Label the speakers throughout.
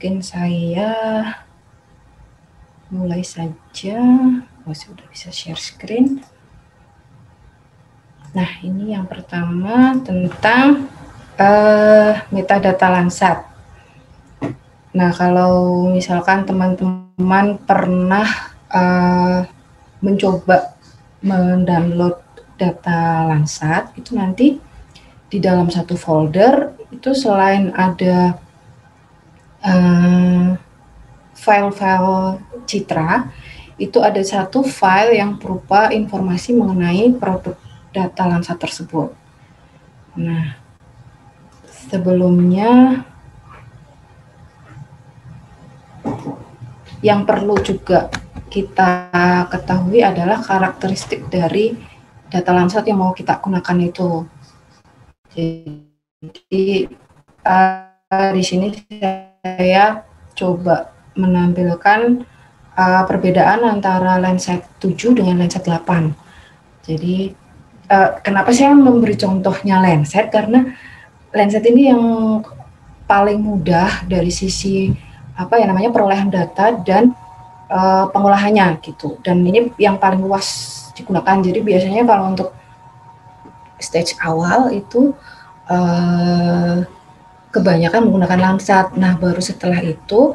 Speaker 1: mungkin saya mulai saja. Saya sudah bisa share screen. Nah, ini yang pertama tentang metadata Landsat. Nah, kalau misalkan teman-teman pernah mencoba mendownload data Landsat, itu nanti di dalam satu folder itu selain ada file-file citra, itu ada satu file yang berupa informasi mengenai produk data Landsat tersebut. Nah, sebelumnya yang perlu juga kita ketahui adalah karakteristik dari data Landsat yang mau kita gunakan itu. Jadi di sini saya coba menampilkan perbedaan antara Landsat 7 dengan Landsat 8. Jadi kenapa saya memberi contohnya Landsat, karena Landsat ini yang paling mudah dari sisi perolehan data dan pengolahannya gitu, dan ini yang paling luas digunakan. Jadi biasanya kalau untuk stage awal itu kebanyakan menggunakan Landsat. Nah, baru setelah itu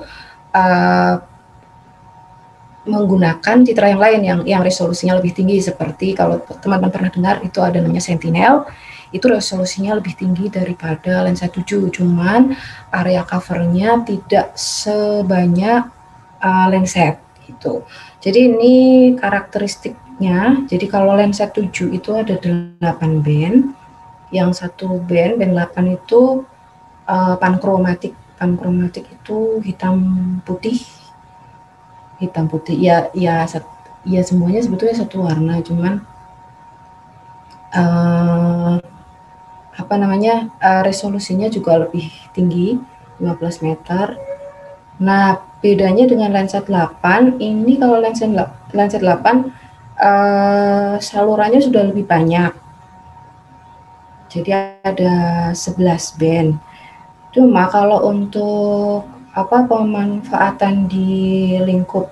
Speaker 1: menggunakan citra yang lain yang resolusinya lebih tinggi, seperti kalau teman-teman pernah dengar itu ada namanya Sentinel, itu resolusinya lebih tinggi daripada Landsat 7, cuman area covernya tidak sebanyak Landsat gitu. Jadi ini karakteristiknya. Jadi kalau Landsat 7 itu ada 8 band, yang satu band 8 itu pankromatik. Pankromatik itu hitam putih ya semuanya sebetulnya satu warna, cuman resolusinya juga lebih tinggi, 15 meter. Nah, bedanya dengan Landsat 8 ini, kalau Landsat 8 salurannya sudah lebih banyak. Jadi ada 11 band. Cuma kalau untuk pemanfaatan di lingkup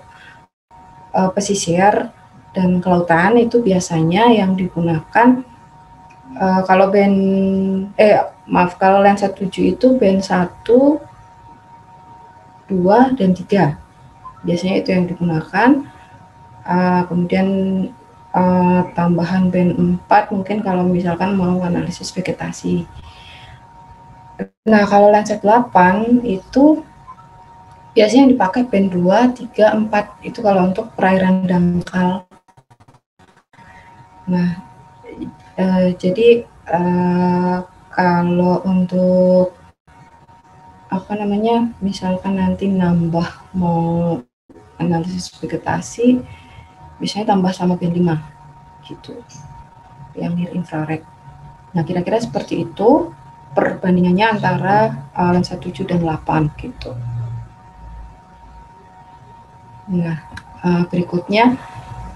Speaker 1: pesisir dan kelautan, itu biasanya yang digunakan kalau Landsat 7 itu band 1, 2, dan 3. Biasanya itu yang digunakan. Kemudian tambahan band 4 mungkin kalau misalkan mau analisis vegetasi. Nah, kalau Landsat 8 itu biasanya yang dipakai band 2, 3, 4, itu kalau untuk perairan dangkal. Nah, jadi kalau untuk misalkan nanti nambah mau analisis vegetasi, biasanya tambah sama band 5 gitu, yang near infrared. Nah, kira-kira seperti itu perbandingannya antara Landsat 7 dan 8 gitu. Nah, berikutnya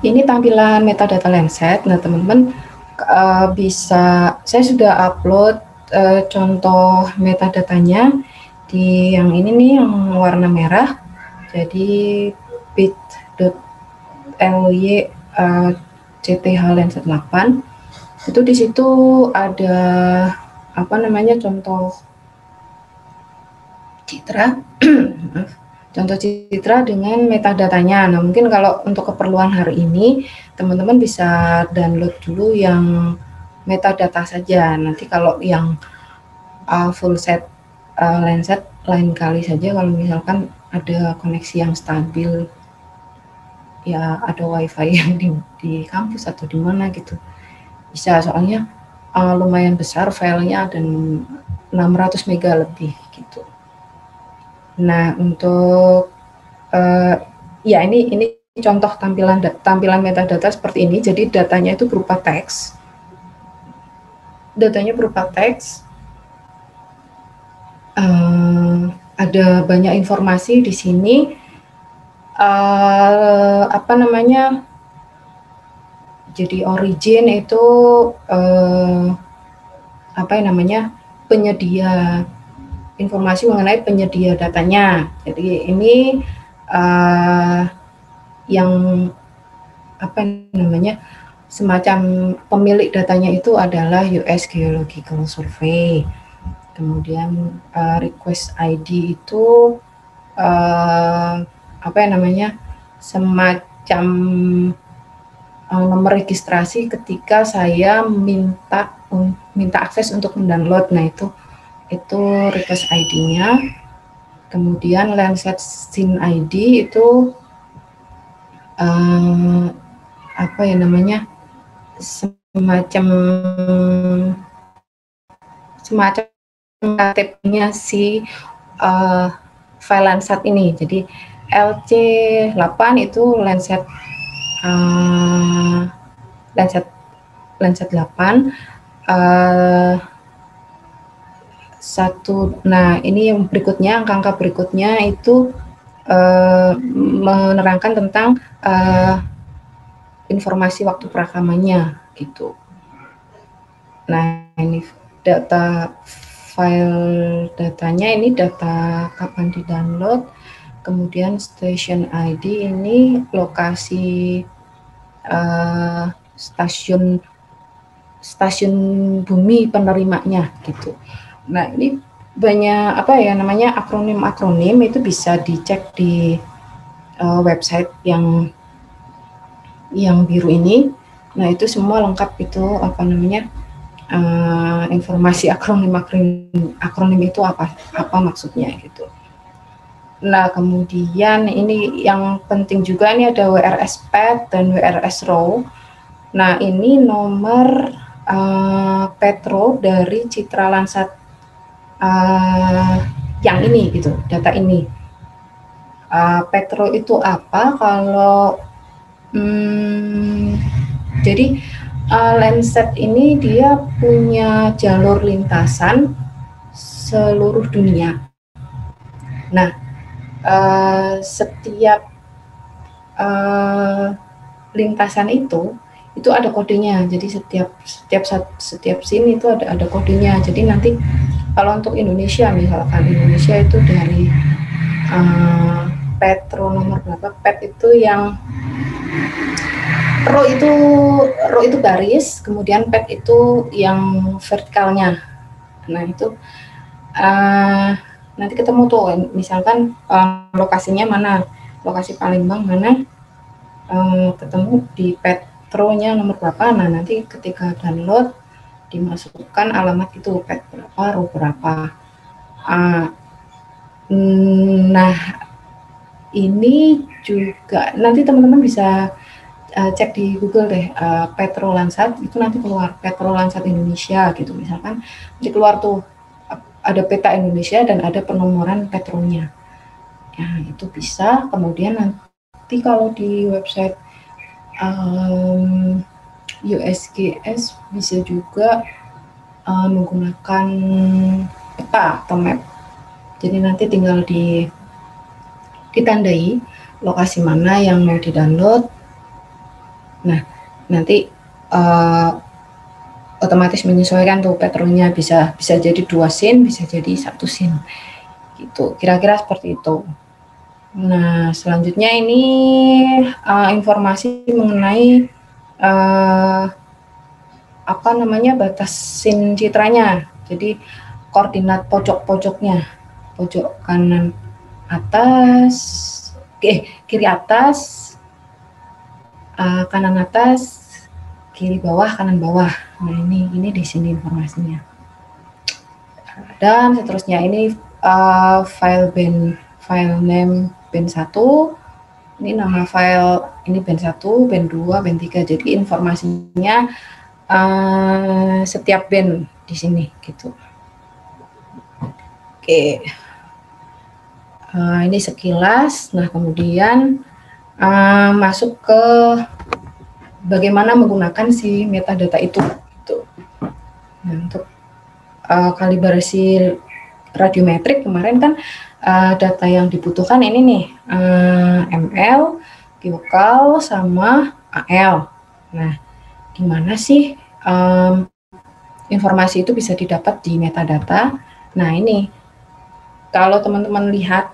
Speaker 1: ini tampilan metadata Landsat. Nah, teman-teman saya sudah upload contoh metadatanya di yang ini nih, yang warna merah. Jadi bit.ly CTH Landsat 8 itu di situ ada contoh citra contoh citra dengan metadatanya. Nah, mungkin kalau untuk keperluan hari ini teman-teman bisa download dulu yang metadata saja. Nanti kalau yang full set Landsat lain kali saja, kalau misalkan ada koneksi yang stabil, ya ada wifi yang di kampus atau di mana gitu, bisa. Soalnya lumayan besar filenya, dan 600 mega lebih gitu. Nah, untuk ini contoh tampilan metadata seperti ini. Jadi datanya itu berupa teks. Ada banyak informasi di sini. Jadi origin itu penyedia informasi mengenai penyedia datanya. Jadi ini yang apa namanya, semacam pemilik datanya itu adalah US Geological Survey. Kemudian request ID itu apa namanya, semacam nomor registrasi ketika saya minta akses untuk mendownload. Nah, itu request ID-nya. Kemudian Landsat SIN ID itu apa ya namanya, semacam KTP-nya si file Landsat ini. Jadi LC8 itu Landsat 8 satu. Nah, ini yang berikutnya, angka berikutnya itu menerangkan tentang informasi waktu perekamannya gitu. Nah, ini data file datanya, ini data kapan di download. Kemudian station ID ini lokasi stasiun bumi penerimanya gitu. Nah, ini banyak apa ya namanya, akronim itu bisa dicek di website yang biru ini. Nah, itu semua lengkap, itu apa namanya, informasi akronim itu apa maksudnya gitu. Nah, kemudian ini yang penting juga, ini ada WRS PET dan WRS RAW. Nah, ini nomor Petro dari Citra Landsat yang ini gitu, data ini. Petro itu apa? Kalau jadi Landsat ini dia punya jalur lintasan seluruh dunia. Nah, setiap lintasan itu ada kodenya. Jadi setiap SIN itu ada kodenya. Jadi nanti kalau untuk Indonesia, misalkan Indonesia itu dari Petro nomor berapa, PET itu yang row itu garis, kemudian PET itu yang vertikalnya. Nah, itu nanti ketemu tuh, misalkan lokasinya mana, lokasi Palembang mana, ketemu di Petronya nomor berapa. Nah, nanti ketika download dimasukkan alamat itu, PET berapa, row berapa. Nah, ini juga nanti teman-teman bisa cek di Google deh, Petro Landsat, itu nanti keluar Petro Landsat Indonesia gitu. Misalkan nanti keluar tuh ada peta Indonesia dan ada penomoran Petronya. Ya, itu bisa. Kemudian nanti kalau di website USGS bisa juga menggunakan peta atau map. Jadi nanti tinggal ditandai lokasi mana yang mau di-download. Nah, nanti otomatis menyesuaikan tuh Petronya, bisa jadi 2 SIN, bisa jadi 1 SIN gitu, kira-kira seperti itu. Nah, selanjutnya ini informasi mengenai apa namanya, batas SIN citranya. Jadi koordinat pojok-pojoknya, pojok kanan atas, kiri atas, kanan atas, kiri bawah, kanan bawah. Nah, ini di sini informasinya. Dan seterusnya ini file name band 1. Ini nama file, ini band 1, band 2, band 3. Jadi informasinya setiap band di sini gitu. Oke. Ini sekilas. Nah, kemudian masuk ke bagaimana menggunakan si metadata itu gitu. Nah, untuk kalibrasi radiometrik kemarin kan data yang dibutuhkan ini nih, ML, Qcal, sama AL. Nah, gimana sih informasi itu bisa didapat di metadata? Nah, ini kalau teman-teman lihat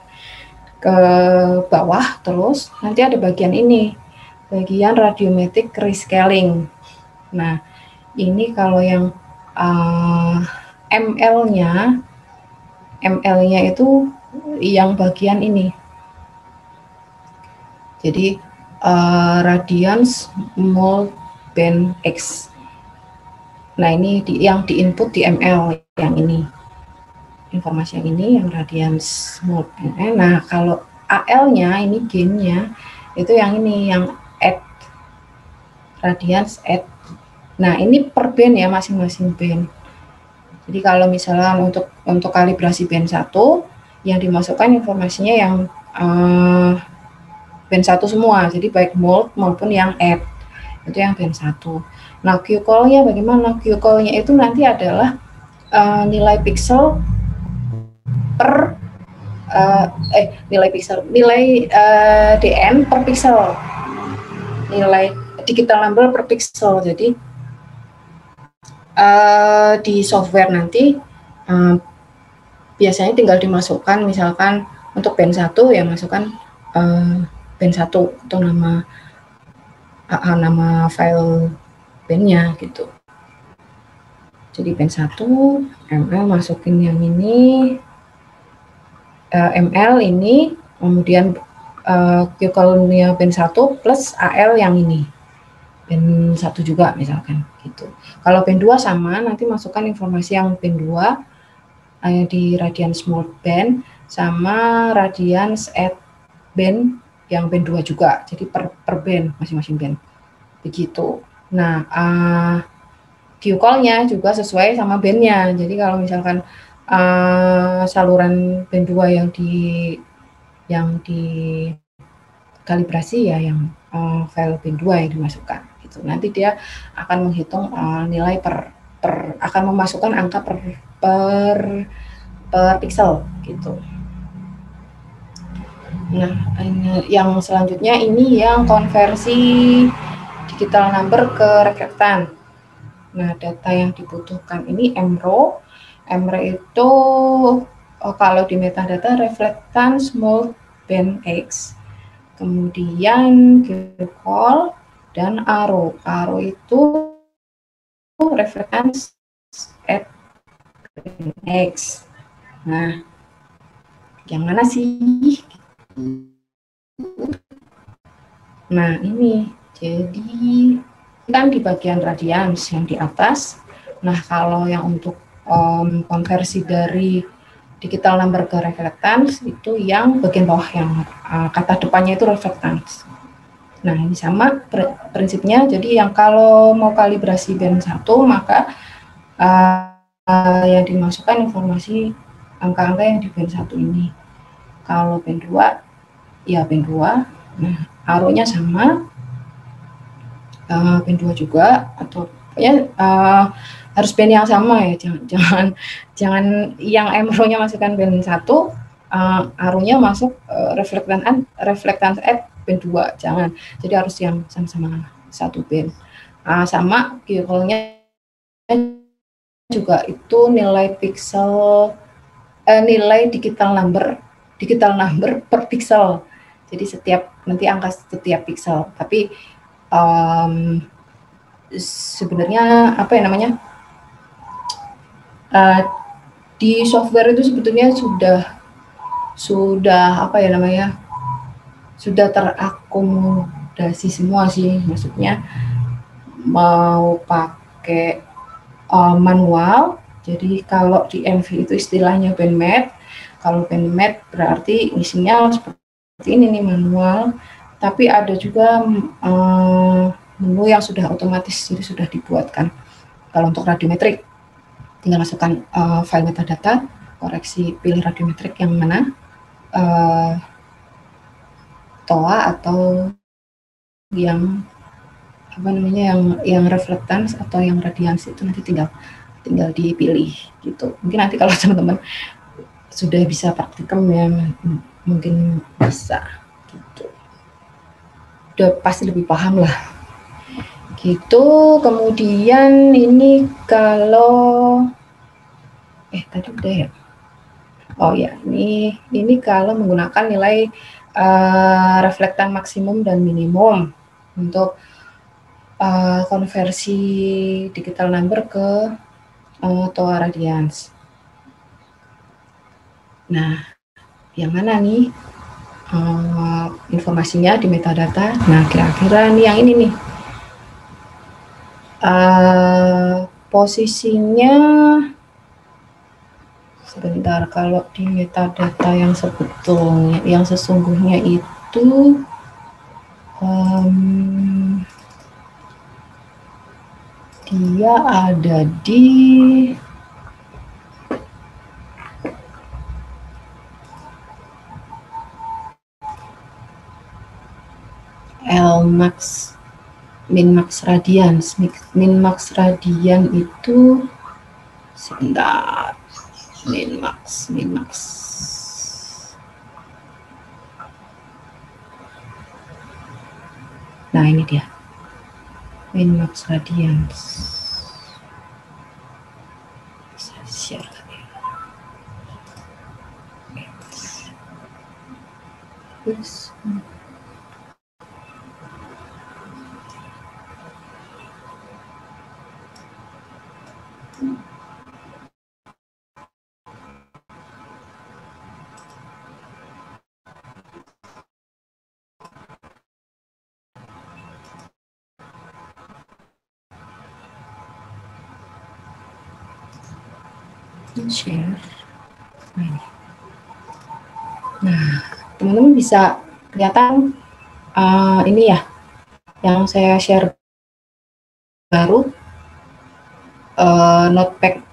Speaker 1: ke bawah terus, nanti ada bagian ini, bagian radiometric rescaling. Nah, ini kalau yang ML-nya itu yang bagian ini. Jadi radians mult band X. Nah, ini yang diinput di ML yang ini. Informasi yang ini yang radians mult band. Nah, kalau AL-nya ini gain-nya itu yang ini yang add radians add. Nah, ini per band ya, masing-masing band. Jadi kalau misalnya untuk kalibrasi band 1 yang dimasukkan informasinya yang band 1 semua. Jadi baik mult maupun yang add. Itu yang band 1. Nah, Q-call-nya bagaimana? Q-call-nya itu nanti adalah nilai pixel per nilai DN per pixel. Nilai digital number per pixel. Jadi di software nanti biasanya tinggal dimasukkan, misalkan untuk band 1 ya masukkan band 1 atau nama file bandnya gitu. Jadi band 1 ML masukin yang ini, ML ini, kemudian Q-call-nya band 1 plus AL yang ini band 1 juga misalkan gitu. Kalau band 2 sama, nanti masukkan informasi yang band 2 di radians mult band sama radians add band yang band 2 juga. Jadi per band masing-masing band. Begitu. Nah, Q-call-nya juga sesuai sama bandnya. Jadi kalau misalkan saluran band 2 yang di kalibrasi ya yang file band 2 yang dimasukkan gitu. Nanti dia akan menghitung nilai akan memasukkan angka per pixel gitu. Nah, ini yang selanjutnya ini yang konversi digital number ke reflektan. Nah, data yang dibutuhkan ini MRO. MRO itu kalau di metadata reflectance mult band X. Kemudian Q-call dan ARO. ARO itu reflectance at X. Nah, yang mana sih? Nah, ini. Jadi, kan di bagian radians yang di atas. Nah, kalau yang untuk konversi dari digital number ke reflectance itu yang bagian bawah yang kata depannya itu reflectance. Nah, ini sama prinsipnya. Jadi yang kalau mau kalibrasi band 1 maka yang dimasukkan informasi angka-angka yang di band 1 ini. Kalau band 2 ya band 2. Nah, ARO-nya sama. Band 2 juga atau ya harus band yang sama ya, jangan yang MRO-nya masukkan band 1, ARO-nya masuk reflectance at band 2, jangan. Jadi harus yang sama-sama satu band. Sama Q-call-nya juga itu nilai pixel, nilai digital number per pixel. Jadi nanti angka setiap pixel, tapi sebenarnya apa ya namanya, di software itu sebetulnya sudah apa ya namanya, sudah terakomodasi semua sih, maksudnya mau pakai manual. Jadi kalau di MV itu istilahnya bandmat, kalau bandmat berarti isinya seperti ini nih, manual. Tapi ada juga menu yang sudah otomatis, jadi sudah dibuatkan. Kalau untuk radiometrik, tinggal masukkan file metadata, koreksi, pilih radiometrik yang mana, TOA atau yang apa namanya, yang reflectance atau yang radians, itu nanti tinggal dipilih gitu. Mungkin nanti kalau teman-teman sudah bisa praktikum ya, mungkin bisa gitu. Udah pasti lebih paham lah gitu. Kemudian ini kalau tadi udah ya, Oh ya, ini kalau menggunakan nilai reflektan maksimum dan minimum untuk konversi digital number ke TOA radians. Nah, yang mana nih informasinya di metadata? Nah, kira-kira nih yang ini nih. Posisinya sebentar, kalau di metadata yang sebetulnya, yang sesungguhnya itu dia ada di Lmax minmax radians. Minmax radian itu sebentar, minmax. Nah, ini dia minmax radians. Bisa share. Yes. Share. Nah, teman-teman bisa kelihatan ini ya, yang saya share baru notepad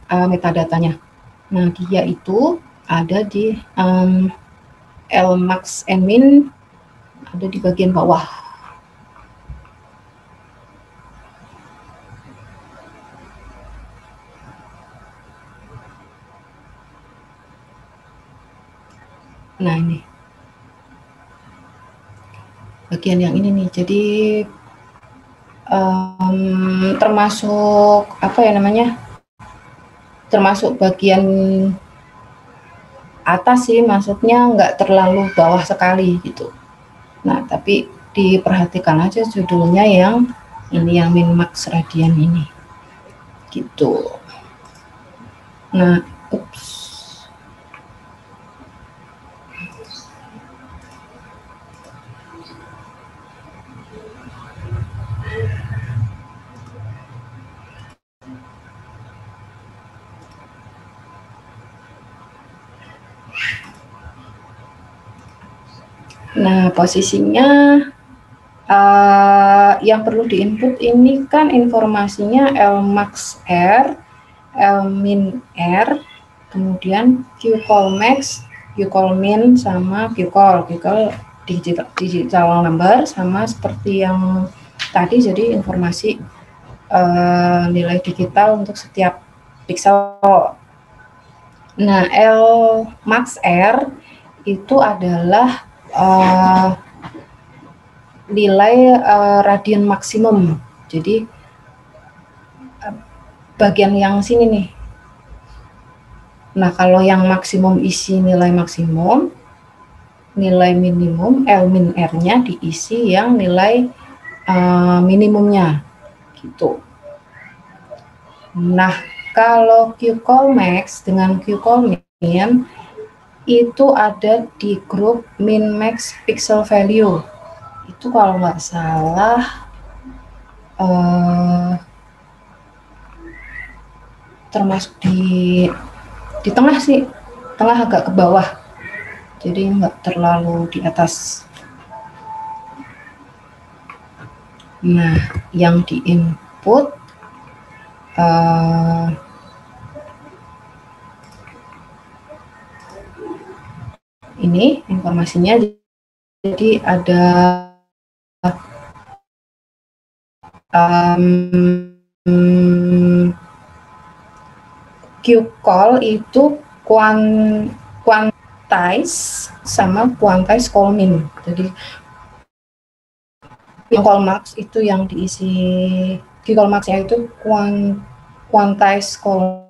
Speaker 1: metadatanya. Nah, dia itu ada di Lmax and min, ada di bagian bawah. Nah, ini bagian yang ini nih. Jadi termasuk apa ya namanya? Termasuk bagian atas sih, maksudnya nggak terlalu bawah sekali gitu. Nah, tapi diperhatikan aja judulnya yang ini, yang minmax radian ini gitu. Nah, nah, posisinya yang perlu diinput ini kan informasinya Lmax R, Lmin R, kemudian Qcall max, Qcall min, sama Qcall digital number, sama seperti yang tadi, jadi informasi nilai digital untuk setiap pixel. Nah, Lmax R itu adalah nilai radian maksimum. Jadi bagian yang sini nih. Nah, kalau yang maksimum isi nilai maksimum, nilai minimum Lmin R-nya diisi yang nilai minimumnya gitu. Nah, kalau Qcall max dengan Qcall min itu ada di grup min max pixel value. Itu kalau nggak salah termasuk di tengah sih, tengah agak ke bawah, jadi nggak terlalu di atas. Nah, yang di input ini informasinya, jadi ada Qcall itu quantize sama quantize call min. Jadi yang call max itu yang diisi, Qcall max-nya itu quantize call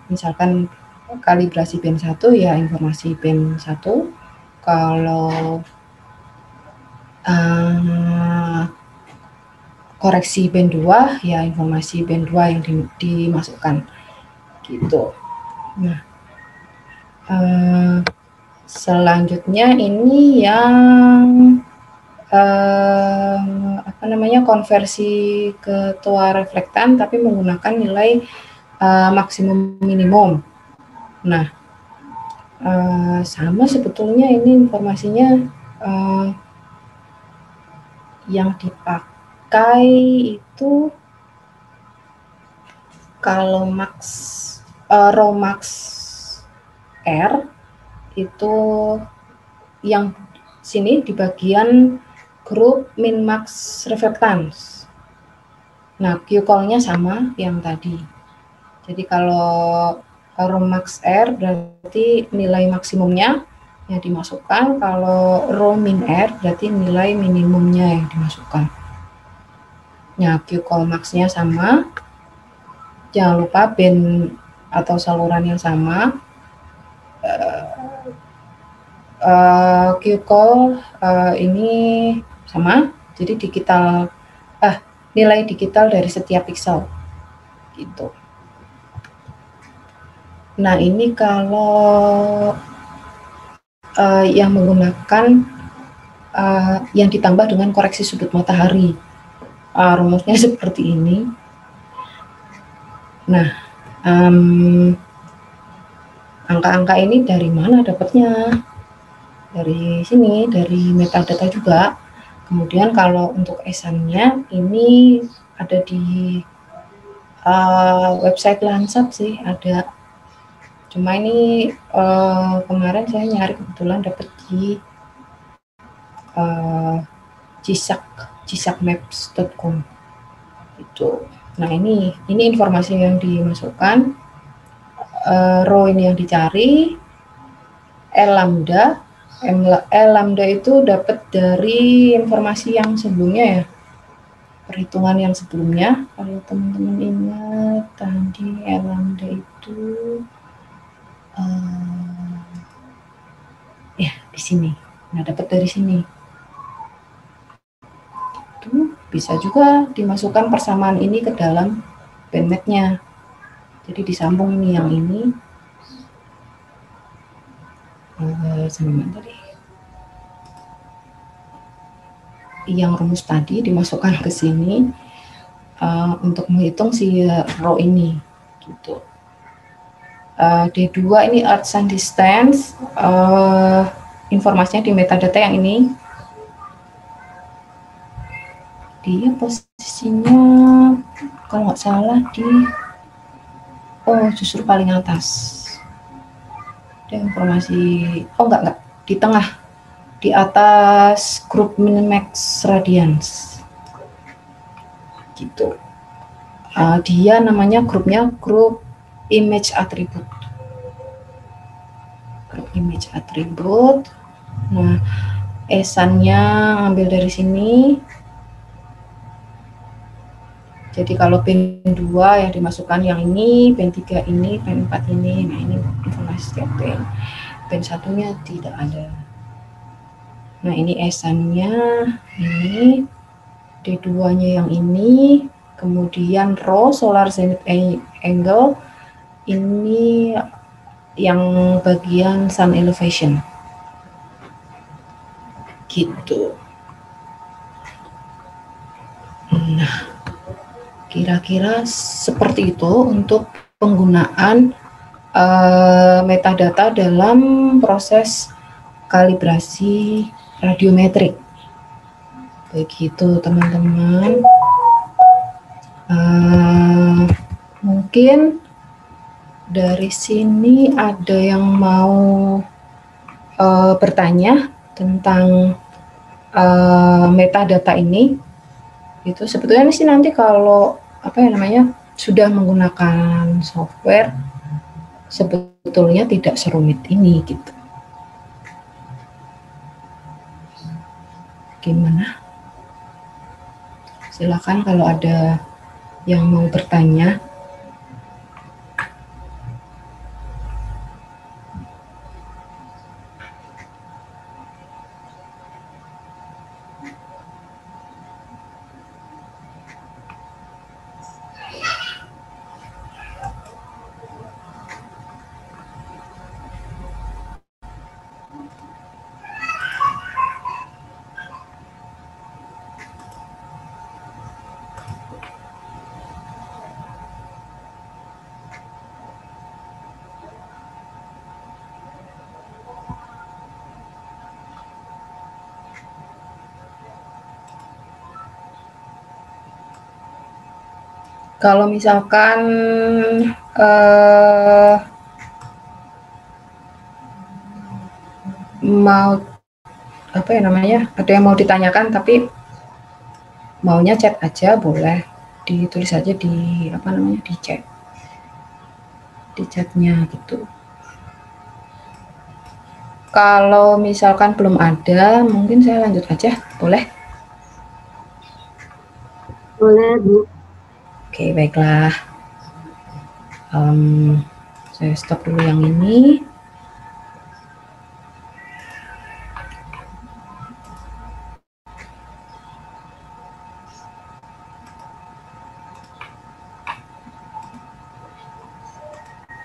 Speaker 1: Misalkan kalibrasi band 1 ya informasi band 1. Kalau koreksi band 2 ya informasi band 2 yang dimasukkan gitu. Nah, selanjutnya ini yang konversi ketua reflektan tapi menggunakan nilai maksimum minimum. Nah, sama sebetulnya ini informasinya yang dipakai itu kalau raw max R itu yang sini di bagian grup min max reflectance. Nah, Q-call-nya sama yang tadi. Jadi kalau raw max R berarti nilai maksimumnya yang dimasukkan, kalau raw min R berarti nilai minimumnya yang dimasukkan. Nah, Q-call max-nya sama. Jangan lupa band atau saluran yang sama. Q-call ini sama, jadi nilai digital dari setiap pixel gitu. Nah, ini kalau yang menggunakan yang ditambah dengan koreksi sudut matahari, rumusnya seperti ini. Nah, angka-angka ini dari mana dapatnya? Dari sini, dari metadata juga. Kemudian kalau untuk ESAN-nya ini ada di website Landsat sih, ada. Cuma ini kemarin saya nyari kebetulan dapat di cisakmaps.com gitu. Nah, ini informasi yang dimasukkan, row ini yang dicari, L lambda itu dapat dari informasi yang sebelumnya ya, perhitungan yang sebelumnya. Kalau teman-teman ingat tadi L lambda itu ya di sini. Nah, dapat dari sini. Itu bisa juga dimasukkan persamaan ini ke dalam bandmath-nya. Jadi disambung ini yang ini sama tadi. Yang rumus tadi dimasukkan ke sini untuk menghitung si row ini gitu. D2 ini earth sun distance, informasinya di metadata yang ini. Dia posisinya kalau nggak salah justru paling atas. Ada informasi, enggak, di tengah, di atas grup min-max radians gitu. Dia namanya grupnya grup image attribute. Grup image attribute. Nah, ESAN-nya ambil dari sini. Jadi kalau pin 2 yang dimasukkan yang ini, pin 3 ini, pin 4 ini. Nah, ini informasi setiap pin. Pin satunya tidak ada. Nah, ini ESAN-nya ini, D2-nya yang ini, kemudian rho solar zenith angle ini yang bagian sun elevation. Gitu. Nah, kira-kira seperti itu untuk penggunaan metadata dalam proses kalibrasi radiometrik. Begitu teman-teman. Mungkin dari sini ada yang mau bertanya tentang metadata ini. Itu sebetulnya sih nanti kalau sudah menggunakan software sebetulnya tidak serumit ini gitu. Gimana? Silakan kalau ada yang mau bertanya. Kalau misalkan mau apa ya namanya, ada yang mau ditanyakan tapi maunya chat aja, boleh ditulis aja di apa namanya, di chatnya gitu. Kalau misalkan belum ada, mungkin saya lanjut aja, boleh?
Speaker 2: Boleh, Bu.
Speaker 1: Oke, baiklah. Saya stop dulu yang ini.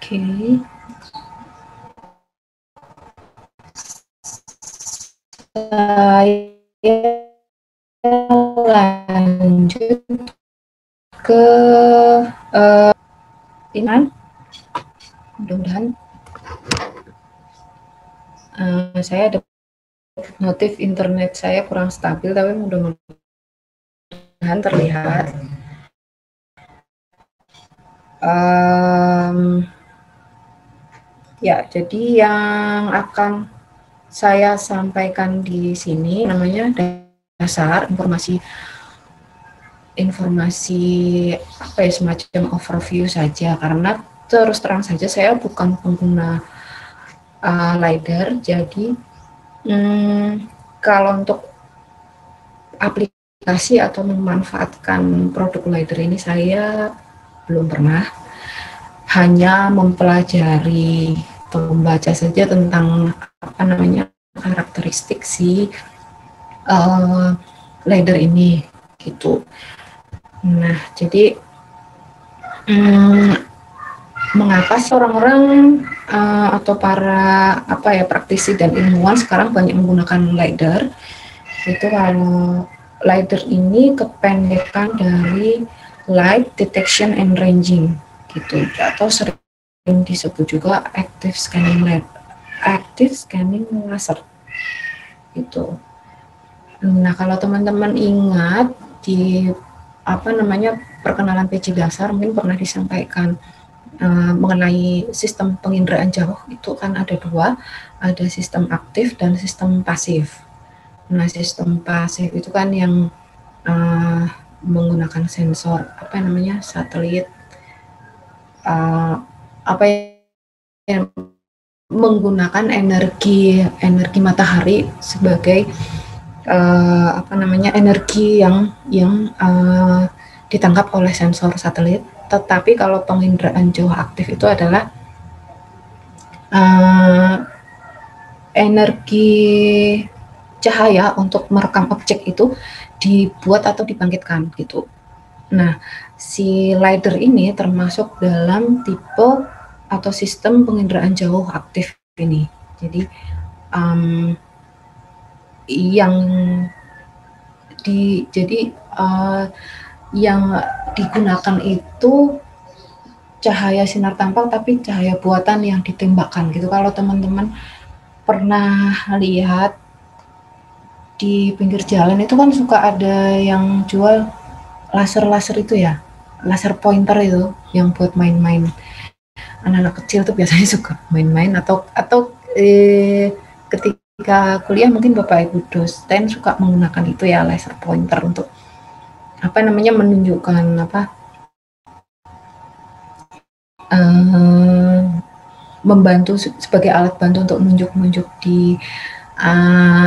Speaker 1: Oke. Saya lanjut ke ini. Mudah-mudahan saya ada notif internet saya kurang stabil, tapi mudah-mudahan terlihat. Ya, jadi yang akan saya sampaikan di sini namanya dasar informasi apa ya, semacam overview saja, karena terus terang saja saya bukan pengguna LiDAR. Jadi kalau untuk aplikasi atau memanfaatkan produk LiDAR ini saya belum pernah, hanya mempelajari atau membaca saja tentang apa namanya, karakteristik si LiDAR ini gitu. Nah, jadi mengapa orang-orang atau para apa ya, praktisi dan ilmuwan sekarang banyak menggunakan LiDAR? Itu kalau LiDAR ini kependekan dari Light Detection and Ranging gitu, atau sering disebut juga Active Scanning Laser gitu. Nah, kalau teman-teman ingat di apa namanya, perkenalan PJ dasar mungkin pernah disampaikan mengenai sistem penginderaan jauh, itu kan ada dua, ada sistem aktif dan sistem pasif. Nah, sistem pasif itu kan yang menggunakan sensor apa namanya, satelit, apa yang menggunakan energi matahari sebagai apa namanya, energi yang ditangkap oleh sensor satelit. Tetapi kalau penginderaan jauh aktif itu adalah energi cahaya untuk merekam objek itu dibuat atau dibangkitkan gitu. Nah, si LiDAR ini termasuk dalam tipe atau sistem penginderaan jauh aktif ini. Jadi yang digunakan itu cahaya sinar tampang, tapi cahaya buatan yang ditembakkan gitu. Kalau teman-teman pernah lihat di pinggir jalan itu kan suka ada yang jual laser itu ya, laser pointer itu yang buat main-main. Anak-anak kecil tuh biasanya suka main-main, atau ketika kuliah mungkin Bapak Ibu dosen suka menggunakan itu ya, laser pointer, untuk apa namanya, menunjukkan apa, membantu sebagai alat bantu untuk menunjuk di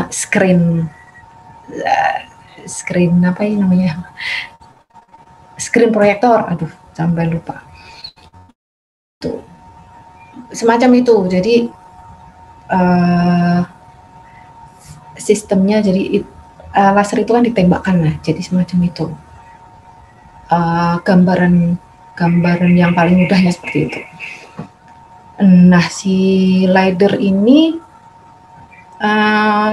Speaker 1: screen apa ini namanya, screen proyektor, aduh sampai lupa, tuh semacam itu. Jadi sistemnya, jadi laser itu kan ditembakkan, nah jadi semacam itu. Gambaran yang paling mudahnya seperti itu. Nah, si LiDAR ini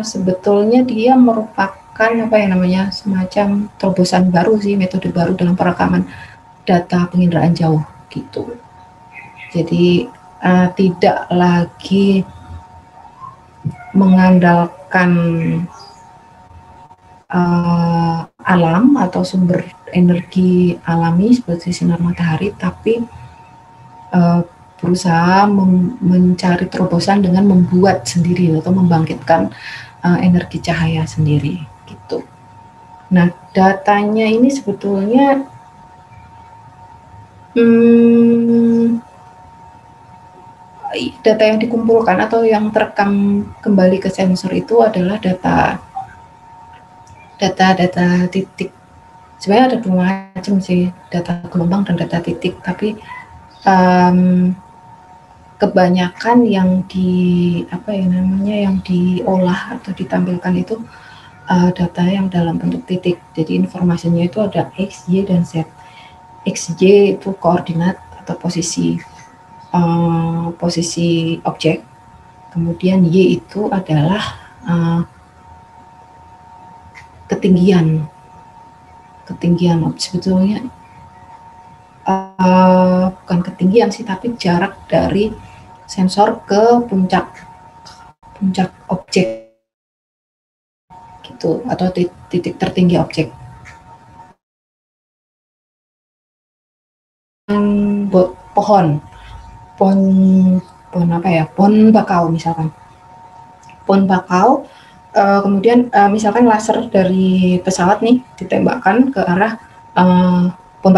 Speaker 1: sebetulnya dia merupakan apa ya namanya, semacam terobosan baru sih, metode baru dalam perekaman data penginderaan jauh gitu. Jadi tidak lagi mengandalkan alam atau sumber energi alami seperti sinar matahari, tapi berusaha mencari terobosan dengan membuat sendiri atau membangkitkan energi cahaya sendiri gitu. Nah, datanya ini sebetulnya data yang dikumpulkan atau yang terekam kembali ke sensor itu adalah data titik. Sebenarnya ada dua macam sih, data gelombang dan data titik, tapi kebanyakan yang yang diolah atau ditampilkan itu data yang dalam bentuk titik. Jadi informasinya itu ada X, Y, dan Z. X, Y itu koordinat atau posisi objek. Kemudian Y itu adalah ketinggian sebetulnya bukan ketinggian sih, tapi jarak dari sensor ke puncak objek gitu, atau titik tertinggi objek. Pohon bakau misalkan. Pohon bakau, kemudian misalkan laser dari pesawat nih ditembakkan ke arah pohon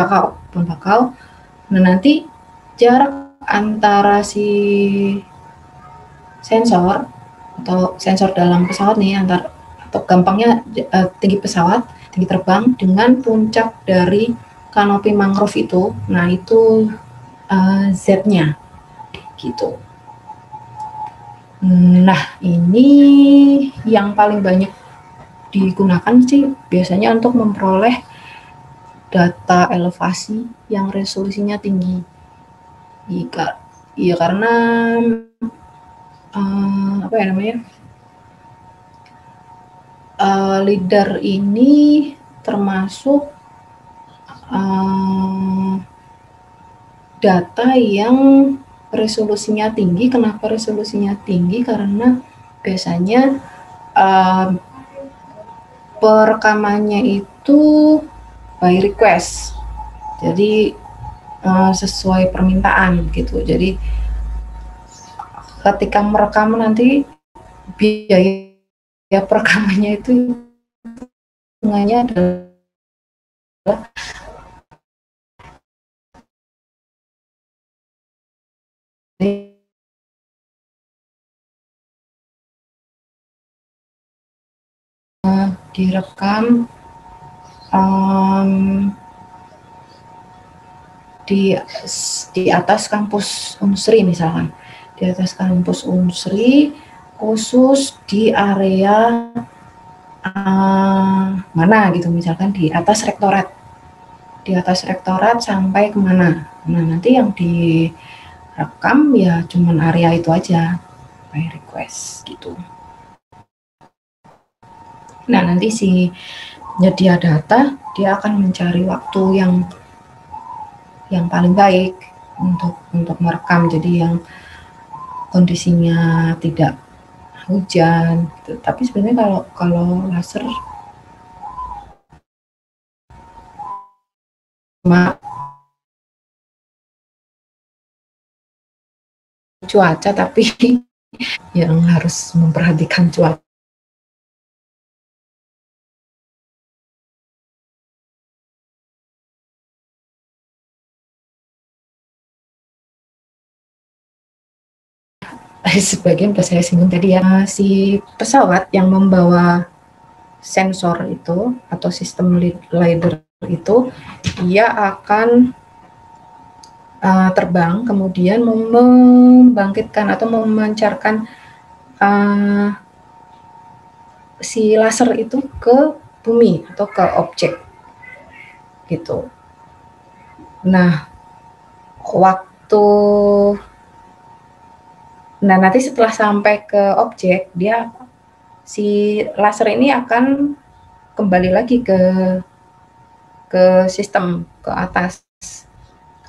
Speaker 1: bakau. Nah, nanti jarak antara si sensor atau sensor dalam pesawat nih atau gampangnya tinggi pesawat, tinggi terbang dengan puncak dari kanopi mangrove itu, nah itu Z-nya gitu. Nah, ini yang paling banyak digunakan sih biasanya untuk memperoleh data elevasi yang resolusinya tinggi. Iya, karena LIDAR ini termasuk data yang resolusinya tinggi. Kenapa resolusinya tinggi? Karena biasanya perekamannya itu by request, jadi sesuai permintaan gitu. Jadi ketika merekam nanti biaya perekamannya itu hitungannya adalah direkam di atas kampus Unsri misalkan, di atas kampus Unsri khusus di area mana gitu, misalkan di atas rektorat sampai kemana. Nah, nanti yang direkam ya cuman area itu aja by request gitu. Nah, nanti si penyedia data dia akan mencari waktu yang paling baik untuk merekam, jadi yang kondisinya tidak hujan gitu. Tapi sebenarnya kalau laser cuaca, tapi yang harus memperhatikan cuaca. Sebagian saya singgung tadi ya, si pesawat yang membawa sensor itu atau sistem LiDAR itu, ia akan terbang kemudian membangkitkan atau memancarkan si laser itu ke bumi atau ke objek gitu. Nah, nanti setelah sampai ke objek, dia si laser ini akan kembali lagi ke sistem, ke atas.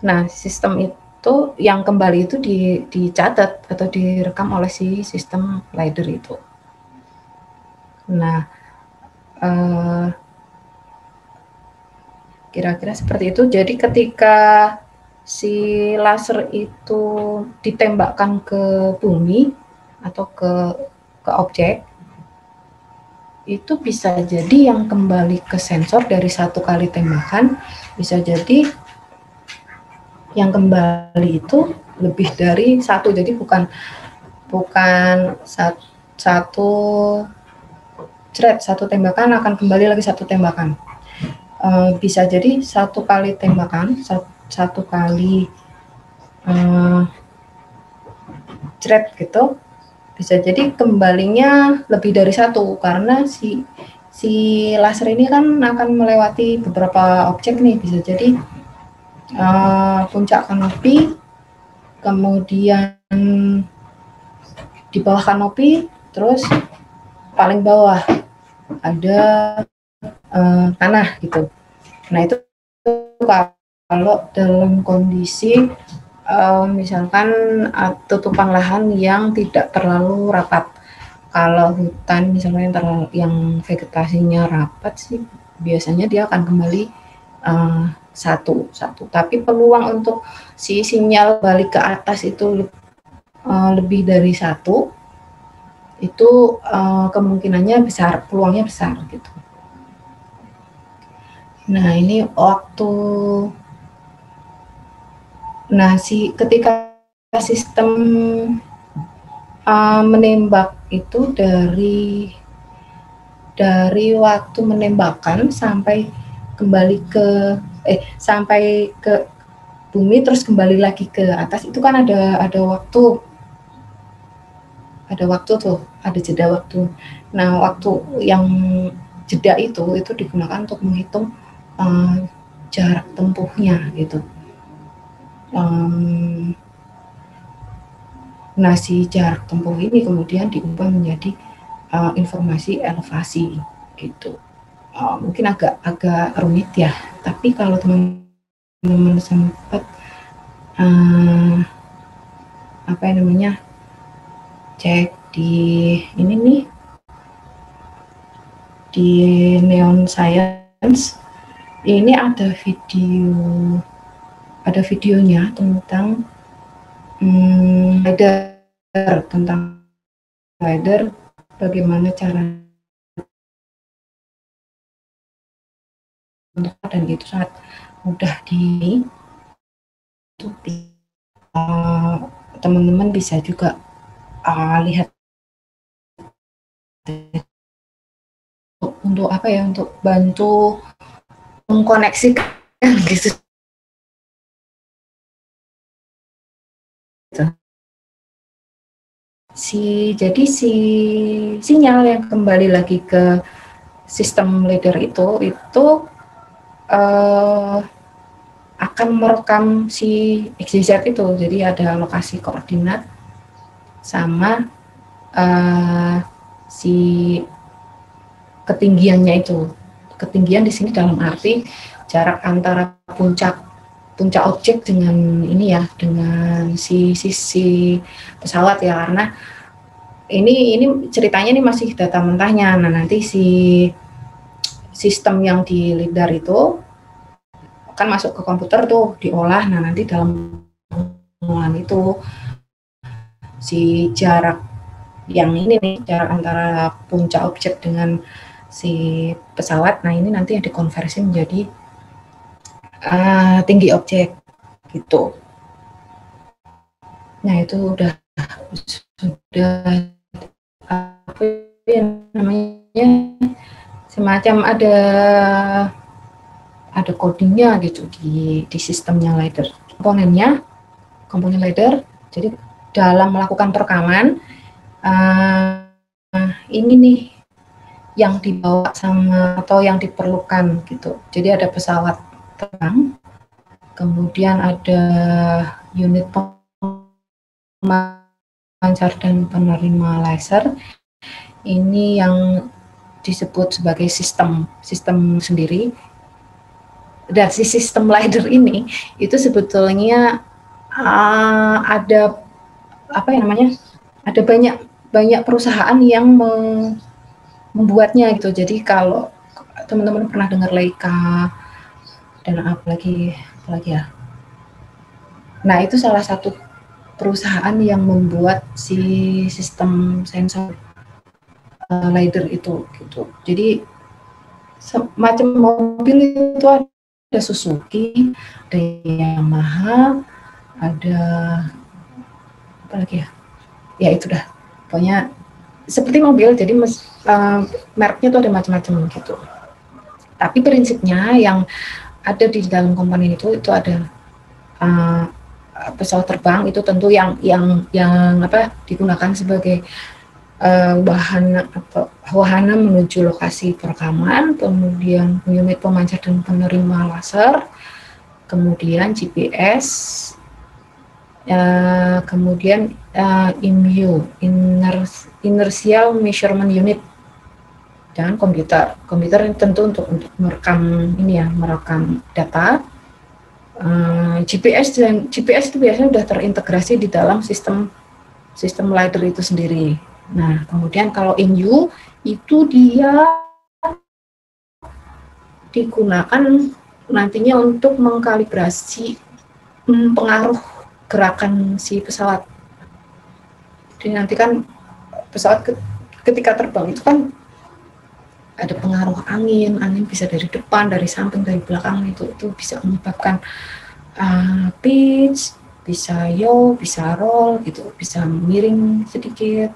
Speaker 1: Nah, sistem itu yang kembali itu dicatat atau direkam oleh si sistem LiDAR itu. Nah, Kira-kira seperti itu. Jadi ketika si laser itu ditembakkan ke bumi atau ke objek, itu bisa jadi yang kembali ke sensor dari satu kali tembakan, bisa jadi yang kembali itu lebih dari satu. Jadi bukan satu jret, satu tembakan akan kembali lagi satu tembakan. Bisa jadi satu kali tembakan, satu kali jret gitu, bisa jadi kembalinya lebih dari satu, karena si laser ini kan akan melewati beberapa objek nih. Bisa jadi puncak kanopi, kemudian di bawah kanopi, terus paling bawah ada tanah gitu. Nah itu kalau dalam kondisi misalkan tutupan lahan yang tidak terlalu rapat. Kalau hutan misalnya yang vegetasinya rapat sih, biasanya dia akan kembali satu. Tapi peluang untuk si sinyal balik ke atas itu lebih dari satu, itu kemungkinannya besar, peluangnya besar gitu. Nah ini waktu, ketika sistem menembak itu dari waktu menembakkan sampai kembali ke sampai ke bumi terus kembali lagi ke atas, itu kan ada waktu tuh, ada jeda waktu. Nah waktu yang jeda itu digunakan untuk menghitung jarak tempuhnya gitu. Nah si jarak tempuh ini kemudian diubah menjadi informasi elevasi gitu. Mungkin agak rumit ya, tapi kalau teman-teman sempat cek di ini nih, di Neon Science ini ada videonya tentang tentang LiDAR, bagaimana cara, dan itu sangat mudah ditutupi. Teman-teman bisa juga lihat untuk apa ya, untuk bantu mengkoneksikan gitu. Jadi sinyal yang kembali lagi ke sistem LiDAR itu akan merekam si XYZ itu. Jadi ada lokasi koordinat sama si ketinggiannya itu. Ketinggian di sini dalam arti jarak antara puncak objek dengan ini ya, dengan si pesawat ya, karena ini ceritanya ini masih data mentahnya. Nah nanti si sistem yang di LiDAR itu akan masuk ke komputer tuh, diolah. Nah nanti dalam pengolahan itu si jarak yang ini nih, jarak antara puncak objek dengan si pesawat, nah ini nanti yang dikonversi menjadi tinggi objek gitu. Nah itu sudah apa ya namanya, semacam ada codingnya gitu di sistemnya LiDAR. Komponen LiDAR. Jadi dalam melakukan perekaman ini nih yang dibawa sama atau yang diperlukan gitu. Jadi ada pesawat terbang, kemudian ada unit pemancar dan penerima laser. Ini yang disebut sebagai sistem sendiri. Dan si sistem LiDAR ini itu sebetulnya ada apa ya namanya? Ada banyak perusahaan yang membuatnya gitu. Jadi kalau teman-teman pernah dengar Leica dan apalagi ya. Nah, itu salah satu perusahaan yang membuat si sistem sensor LiDAR itu gitu. Jadi semacam mobil itu ada Suzuki, ada Yamaha, ada apa lagi ya? Ya itu dah. Pokoknya seperti mobil, jadi mereknya tuh ada macam-macam gitu. Tapi prinsipnya yang ada di dalam komponen itu ada pesawat terbang itu tentu yang apa digunakan sebagai wahana menuju lokasi perekaman, kemudian unit pemancar dan penerima laser, kemudian GPS, kemudian IMU, Inertial Measurement Unit, dan komputer. Komputer tentu untuk merekam merekam data. GPS itu biasanya sudah terintegrasi di dalam sistem LiDAR itu sendiri. Nah, kemudian kalau IMU itu dia digunakan nantinya untuk mengkalibrasi pengaruh gerakan si pesawat. Jadi nanti kan pesawat ketika terbang itu kan ada pengaruh angin bisa dari depan, dari samping, dari belakang, itu bisa menyebabkan pitch, bisa yaw, bisa roll gitu, bisa miring sedikit,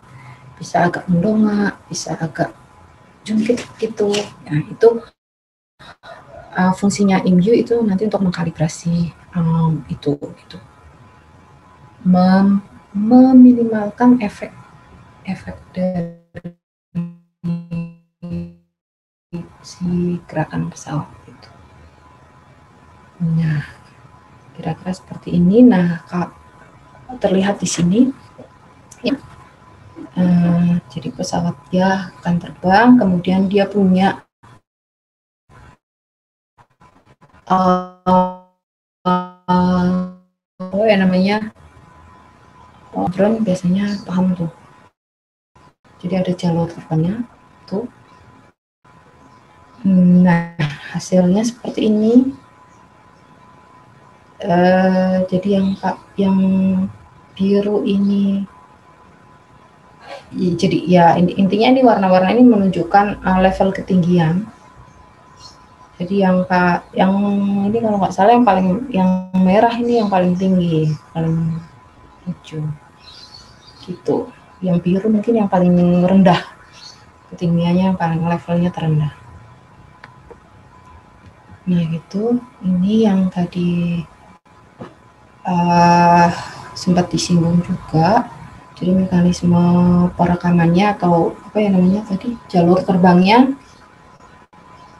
Speaker 1: bisa agak mendongak, bisa agak jungkit gitu. Nah, itu fungsinya IMU itu nanti untuk mengkalibrasi itu gitu. Meminimalkan efek dari si gerakan pesawat itu. Nah, kira-kira seperti ini. Nah, terlihat di sini ya, jadi pesawat dia akan terbang, kemudian dia punya apa ya namanya, drone biasanya paham tuh. Jadi ada jalur terbangnya tuh. Nah, hasilnya seperti ini. Jadi yang biru ini, jadi ya intinya ini warna-warna ini menunjukkan level ketinggian. Jadi yang ini kalau nggak salah yang merah ini yang paling tinggi, paling hijau gitu. Yang biru mungkin yang paling rendah ketinggiannya, yang paling levelnya terendah. Nah gitu, ini yang tadi sempat disinggung juga. Jadi mekanisme perekamannya atau apa ya namanya tadi, jalur terbangnya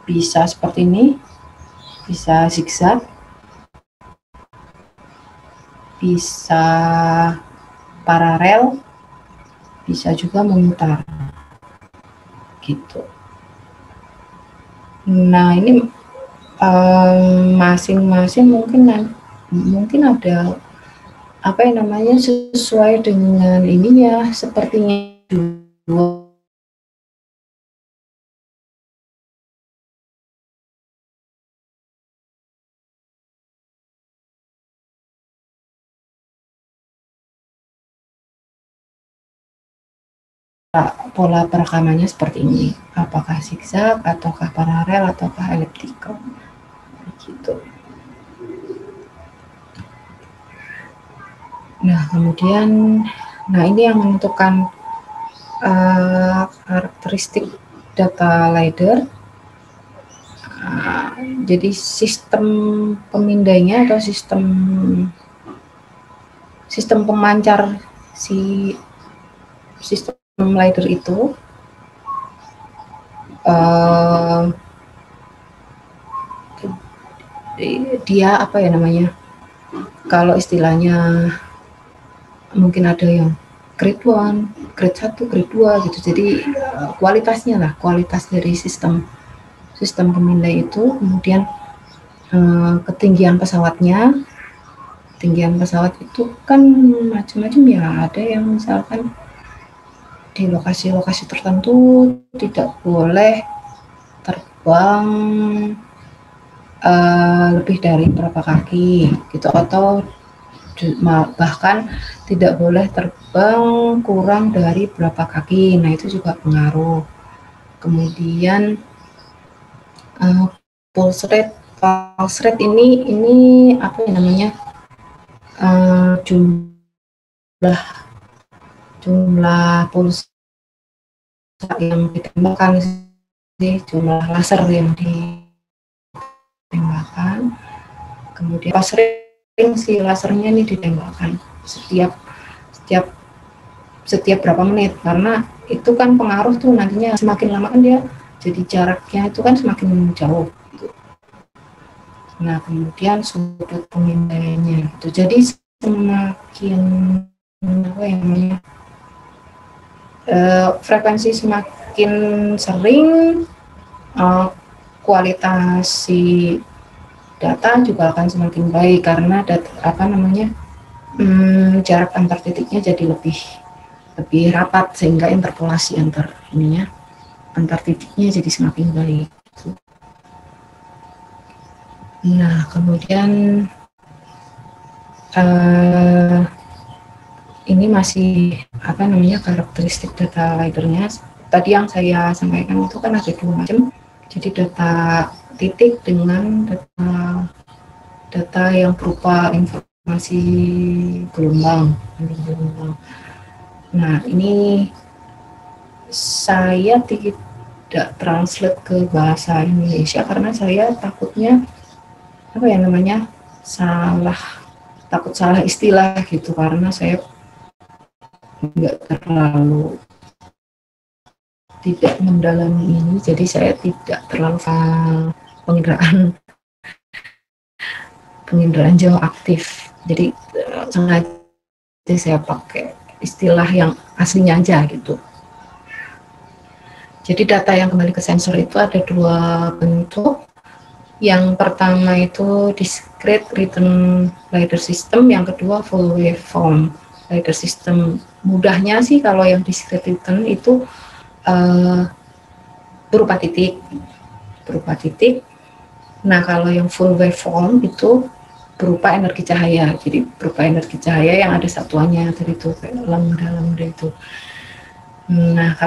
Speaker 1: bisa seperti ini, bisa zigzag, bisa paralel, bisa juga memutar gitu. Nah ini masing-masing mungkin ada apa yang namanya sesuai dengan ininya, sepertinya dua pola perekamannya seperti ini, apakah zigzag ataukah paralel ataukah elliptical gitu. Nah kemudian, ini yang menentukan karakteristik data LiDAR. Jadi sistem pemindainya atau sistem pemancar si sistem LiDAR itu dia apa ya namanya, kalau istilahnya mungkin ada yang grade 1, grade 1, grade 2 gitu. Jadi kualitasnya lah, kualitas dari sistem pemindai itu, kemudian ketinggian pesawatnya. Ketinggian pesawat itu kan macam-macam ya, ada yang misalkan di lokasi-lokasi tertentu tidak boleh terbang lebih dari berapa kaki gitu, atau bahkan tidak boleh terbang kurang dari berapa kaki. Nah, itu juga pengaruh. Kemudian pulse rate ini apa ya namanya, jumlah pulsa yang ditembakkan sih, jumlah laser yang ditembakkan. Kemudian pas sering si lasernya ini ditembakkan setiap berapa menit, karena itu kan pengaruh tuh nantinya, semakin lama kan dia jadi jaraknya itu kan semakin jauh gitu. Nah, kemudian sudut pemindaiannya itu jadi semakin apa ya namanya, frekuensi semakin sering, kualitas si data juga akan semakin baik, karena jarak antar titiknya jadi lebih rapat, sehingga interpolasi antar titiknya jadi semakin baik. Nah, kemudian ini masih apa namanya, karakteristik data LiDAR-nya. Tadi yang saya sampaikan itu kan ada 2 macam. Jadi data titik dengan data yang berupa informasi gelombang. Nah, ini saya tidak translate ke bahasa Indonesia karena saya takutnya apa ya namanya, takut salah istilah gitu, karena saya tidak terlalu tidak mendalami ini, jadi saya tidak terlalu penginderaan jauh aktif. Jadi sengaja saya pakai istilah yang aslinya aja gitu. Jadi data yang kembali ke sensor itu ada 2 bentuk. Yang pertama itu discrete return LiDAR system, yang kedua full waveform LiDAR system. Mudahnya sih kalau yang discrete return itu berupa titik. Nah, kalau yang full waveform itu berupa energi cahaya. Jadi berupa energi cahaya yang ada satuannya tadi itu kayak lambda itu. Nah,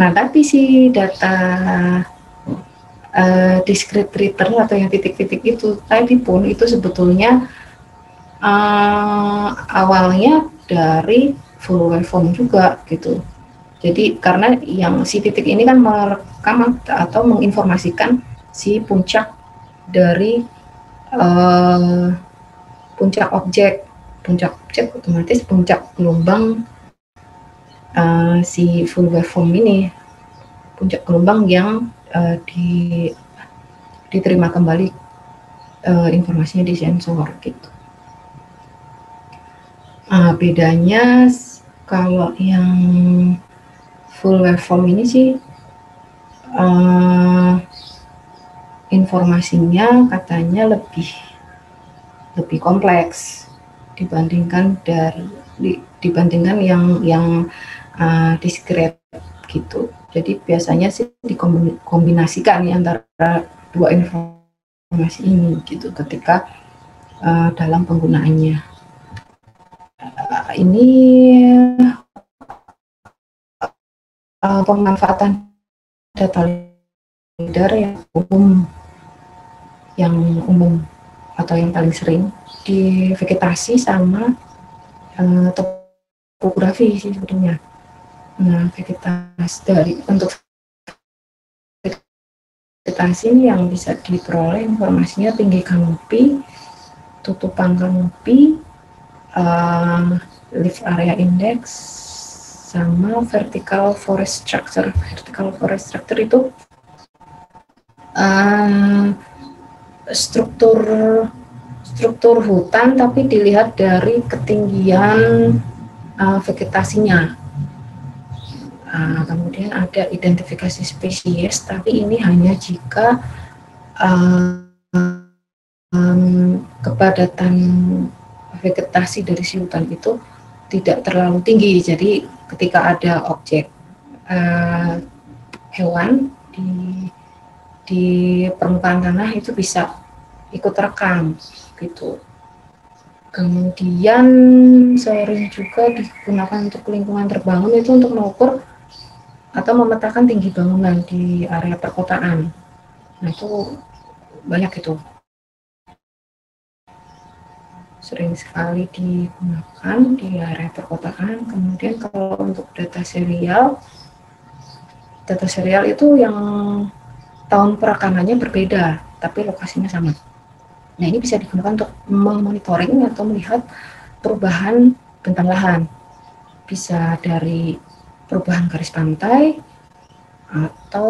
Speaker 1: tapi si data discrete return atau yang titik-titik itu tadi pun itu sebetulnya awalnya dari full waveform juga gitu. Jadi karena yang si titik ini kan merekam atau menginformasikan si puncak dari puncak objek otomatis puncak gelombang si full waveform ini, puncak gelombang yang diterima kembali informasinya di sensor gitu. Bedanya kalau yang full waveform ini sih informasinya katanya lebih kompleks dibandingkan yang discrete gitu. Jadi biasanya sih dikombinasikan ya antara 2 informasi ini gitu ketika dalam penggunaannya. Ini pemanfaatan data LiDAR yang umum atau yang paling sering di vegetasi sama topografi sih sebetulnya. Nah, untuk vegetasi ini yang bisa diperoleh informasinya tinggi kanopi, tutupan kanopi, leaf area index, sama vertical forest structure. Vertical forest structure itu struktur hutan tapi dilihat dari ketinggian vegetasinya. Kemudian ada identifikasi spesies, tapi ini hanya jika kepadatan vegetasi dari si hutan itu tidak terlalu tinggi. Jadi ketika ada objek hewan di permukaan tanah itu bisa ikut rekam gitu. Kemudian sering juga digunakan untuk lingkungan terbangun itu untuk mengukur atau memetakan tinggi bangunan di area perkotaan. Nah itu banyak itu, sering sekali digunakan di area perkotaan. Kemudian kalau untuk data serial itu yang tahun perekamannya berbeda tapi lokasinya sama. Nah ini bisa digunakan untuk memonitoring atau melihat perubahan bentang lahan, bisa dari perubahan garis pantai, atau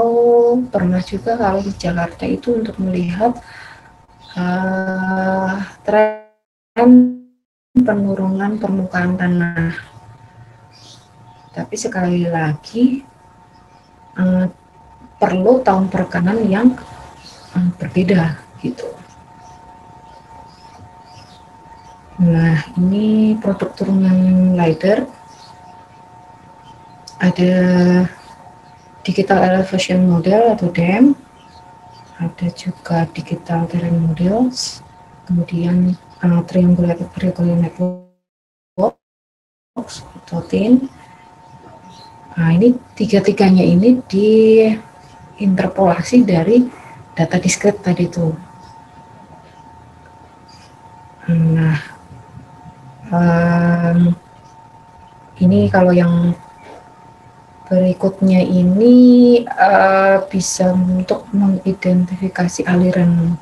Speaker 1: pernah juga kalau di Jakarta itu untuk melihat tren penurunan permukaan tanah. Tapi sekali lagi perlu tahun perekaman yang berbeda gitu. Nah ini produk turunan LiDAR, ada Digital Elevation Model atau DEM, ada juga Digital Terrain Models, kemudian Triangulated Irregular Network atau TIN. Nah ini tiga-tiganya ini diinterpolasi dari data diskret tadi itu. Nah ini kalau yang berikutnya ini bisa untuk mengidentifikasi aliran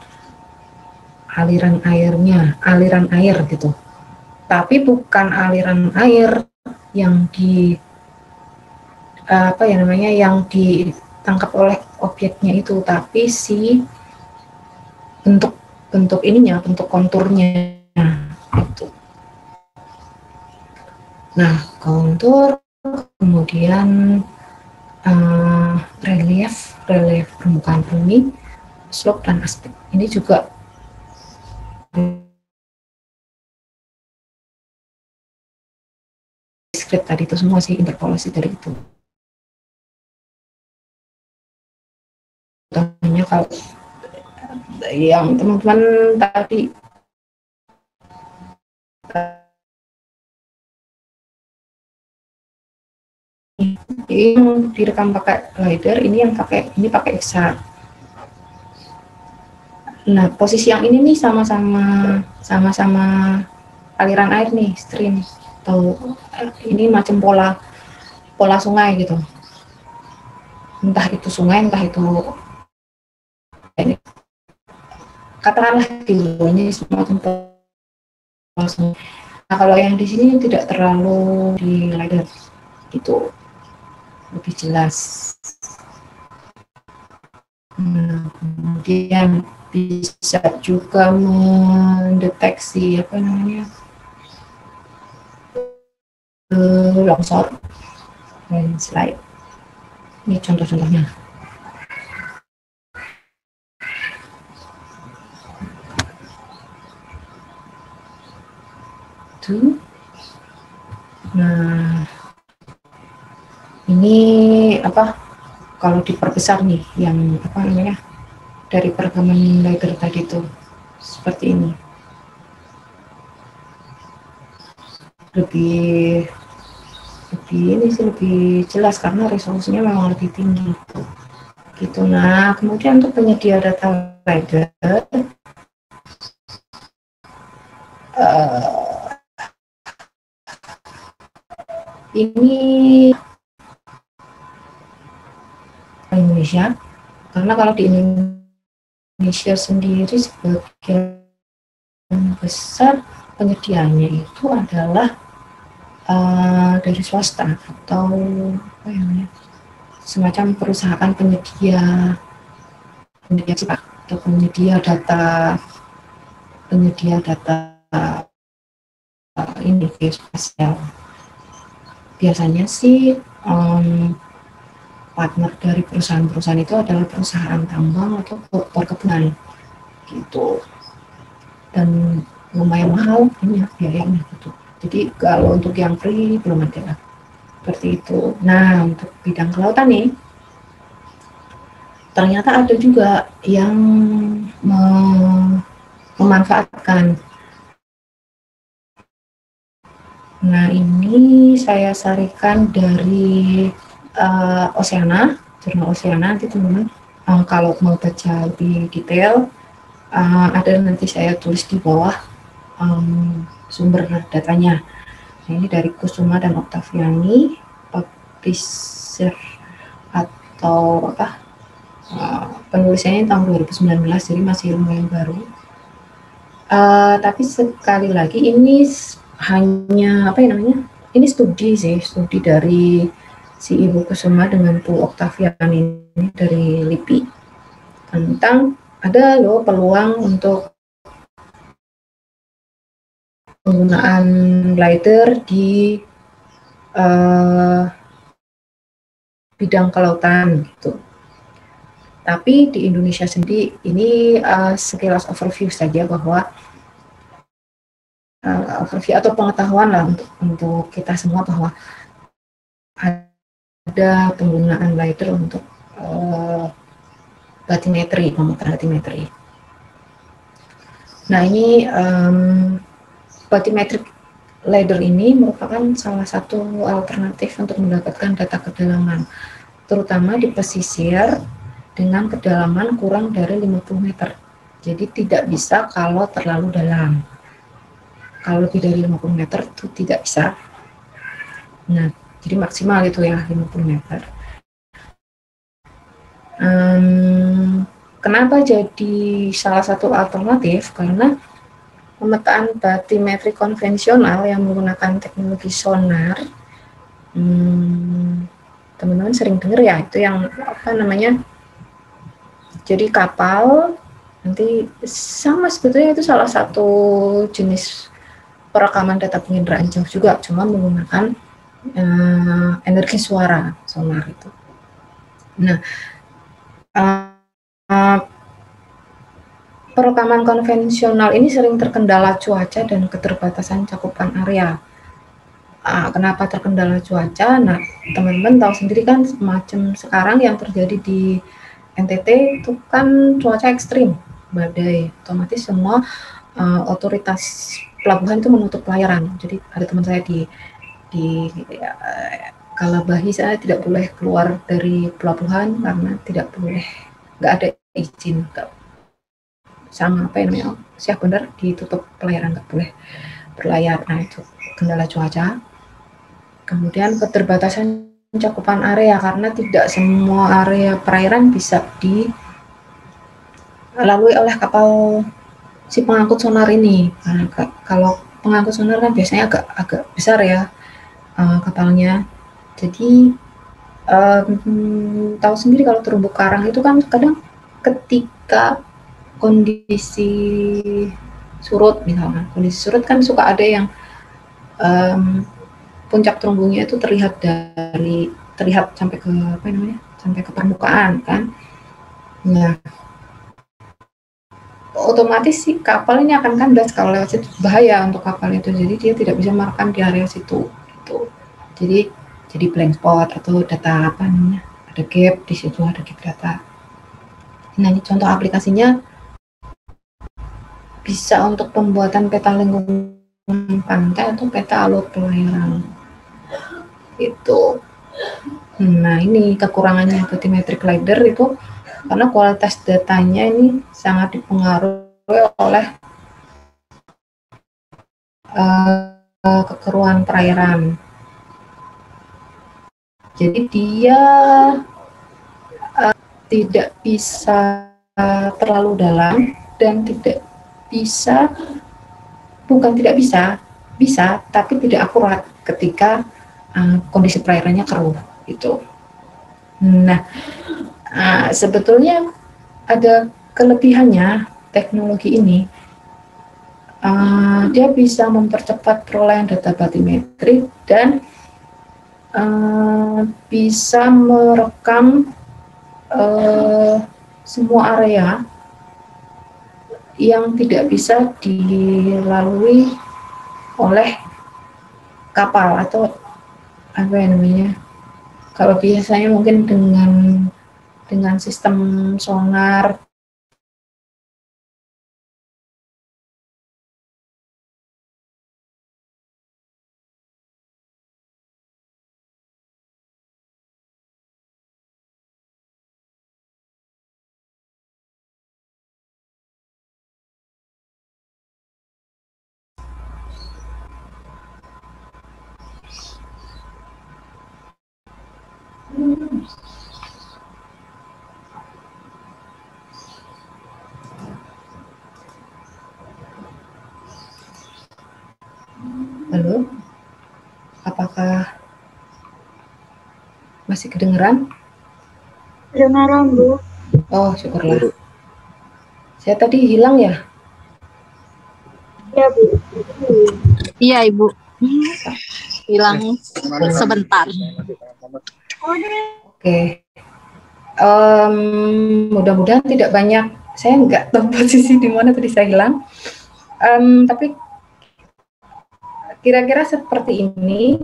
Speaker 1: air gitu. Tapi bukan aliran air yang yang ditangkap oleh objeknya itu, tapi si bentuk konturnya itu. Nah, kontur, kemudian relief permukaan bumi, slope dan aspek. Ini juga diskret tadi itu semua sih, interpolasi dari itu. Contohnya kalau yang teman-teman tadi yang direkam pakai LiDAR, ini pakai EXA. Nah posisi yang ini nih sama-sama aliran air nih, stream, atau ini macam pola sungai gitu, entah itu sungai entah itu ini, katakanlah di ini semacam pola sungai. Nah kalau yang di sini tidak terlalu di LiDAR gitu, lebih jelas. Nah, kemudian bisa juga mendeteksi longsor dan slide. Ini contoh-contohnya. Nah, ini kalau diperbesar nih yang dari perekaman LiDAR tadi itu seperti ini, lebih jelas karena resolusinya memang lebih tinggi gitu. Nah kemudian untuk penyedia data LiDAR ini Indonesia, karena kalau di Indonesia sendiri sebagian besar penyediaannya itu adalah dari swasta atau semacam perusahaan penyedia atau penyedia data ini geospasial. Biasanya sih partner dari perusahaan-perusahaan itu adalah perusahaan tambang atau perkebunan gitu, dan lumayan mahal ini biayanya gitu. Jadi kalau untuk yang free belum ada. Seperti itu. Nah, untuk bidang kelautan nih, ternyata ada juga yang memanfaatkan. Nah, ini saya sarikan dari Oceana, jurnal Oceana. Nanti teman-teman kalau mau baca lebih detail, ada nanti saya tulis di bawah sumber datanya. Nah, ini dari Kusuma dan Oktaviani, publisher atau apa, penulisannya tahun 2019, jadi masih lumayan baru. Tapi sekali lagi ini hanya apa ya namanya? Ini studi dari si Ibu Kusuma dengan Bu Oktaviani ini dari LIPI tentang ada loh peluang untuk penggunaan glider di bidang kelautan gitu. Tapi di Indonesia sendiri ini sekilas overview saja bahwa overview atau pengetahuan lah untuk kita semua bahwa ada penggunaan glider untuk bathymetry, pemetaan bathymetry. Nah, ini bathymetric ladder ini merupakan salah satu alternatif untuk mendapatkan data kedalaman, terutama di pesisir dengan kedalaman kurang dari 50 meter. Jadi tidak bisa kalau terlalu dalam. Kalau lebih dari 50 meter itu tidak bisa. Nah, jadi maksimal itu ya 50 meter. Kenapa jadi salah satu alternatif? Karena pemetaan bathymetri konvensional yang menggunakan teknologi sonar, teman-teman sering dengar ya, itu yang apa namanya, jadi kapal nanti sama, sebetulnya itu salah satu jenis perekaman data penginderaan jauh juga, cuma menggunakan energi suara sonar itu. Nah, perekaman konvensional ini sering terkendala cuaca dan keterbatasan cakupan area. Kenapa terkendala cuaca? Nah, teman-teman tahu sendiri kan semacam sekarang yang terjadi di NTT itu kan cuaca ekstrim, badai. Otomatis semua otoritas pelabuhan itu menutup pelayaran. Jadi ada teman saya di Kalabahi, saya tidak boleh keluar dari pelabuhan karena tidak boleh, nggak ada izin, sama apa namanya, siap benar ditutup pelayaran, nggak boleh berlayar. Nah, itu kendala cuaca. Kemudian keterbatasan cakupan area karena tidak semua area perairan bisa dilalui oleh kapal si pengangkut sonar ini. Nah, kalau pengangkut sonar kan biasanya agak besar ya kapalnya. Jadi tahu sendiri kalau terumbu karang itu kan kadang ketika kondisi surut, misalkan kondisi surut kan suka ada yang puncak terumbunya itu terlihat sampai ke apa namanya, sampai ke permukaan kan. Nah, otomatis si kapal ini akan kandas kalau lewat situ, bahaya untuk kapal itu, jadi dia tidak bisa merekam di area situ gitu. Jadi blank spot atau data apa namanya, ada gap di situ, ada gap data. Nah, ini contoh aplikasinya bisa untuk pembuatan peta lingkungan pantai atau peta alur pelayaran itu. Nah, ini kekurangannya bathymetric glider itu karena kualitas datanya ini sangat dipengaruhi oleh kekeruan perairan. Jadi dia tidak bisa terlalu dalam dan tidak bisa, bukan tidak bisa tapi tidak akurat ketika kondisi perairannya keruh itu. Nah, sebetulnya ada kelebihannya teknologi ini. Dia bisa mempercepat perolehan data bathymetri dan bisa merekam semua area yang tidak bisa dilalui oleh kapal atau apa ya namanya? Kalau biasanya mungkin dengan sistem sonar. Halo, apakah masih kedengeran?
Speaker 2: Kedengaran, Bu.
Speaker 1: Oh, syukurlah. Saya tadi hilang ya?
Speaker 2: Iya, Bu.
Speaker 3: Iya, Ibu. Hilang sebentar.
Speaker 1: Oke. Mudah-mudahan tidak banyak. Saya nggak tahu posisi di mana tadi saya hilang. Tapi kira-kira seperti ini,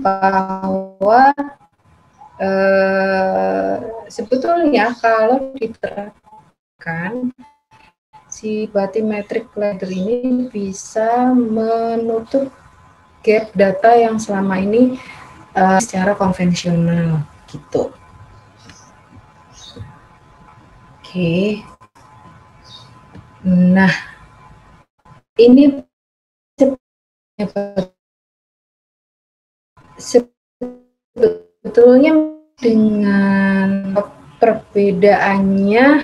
Speaker 1: bahwa sebetulnya kalau diterapkan, si bathymetric ladder ini bisa menutup gap data yang selama ini secara konvensional gitu. Oke. Nah, ini sebetulnya dengan perbedaannya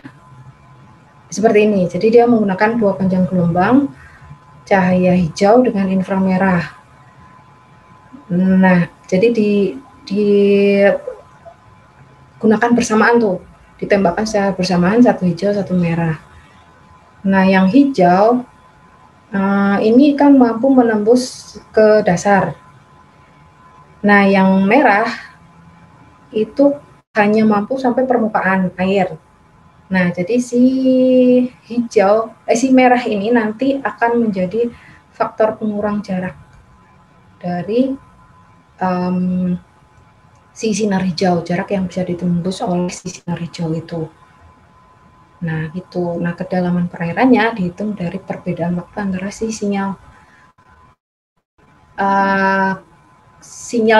Speaker 1: seperti ini. Jadi dia menggunakan dua panjang gelombang cahaya hijau dengan inframerah. Nah, jadi digunakan bersamaan tuh, ditembakkan secara bersamaan, satu hijau, satu merah. Nah, yang hijau ini kan mampu menembus ke dasar. Nah, yang merah itu hanya mampu sampai permukaan air. Nah, jadi si merah ini nanti akan menjadi faktor pengurang jarak dari si sinar hijau, jarak yang bisa ditembus oleh si sinar hijau itu. Nah, gitu. Nah, kedalaman perairannya dihitung dari perbedaan waktu antara si sinyal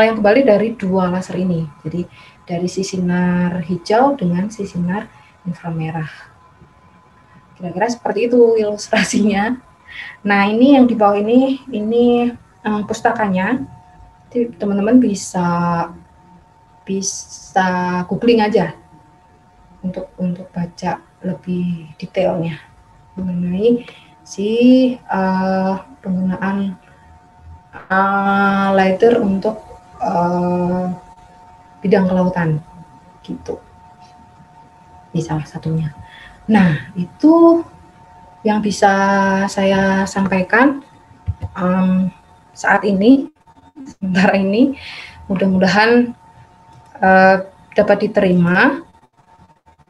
Speaker 1: yang kembali dari dua laser ini. Jadi, dari si sinar hijau dengan si sinar inframerah. Kira-kira seperti itu ilustrasinya. Nah, ini yang di bawah ini pustakanya. Jadi, teman-teman bisa googling aja untuk baca lebih detailnya mengenai si penggunaan ladder untuk bidang kelautan gitu, di salah satunya. Nah, itu yang bisa saya sampaikan saat ini, sementara ini. Mudah-mudahan dapat diterima.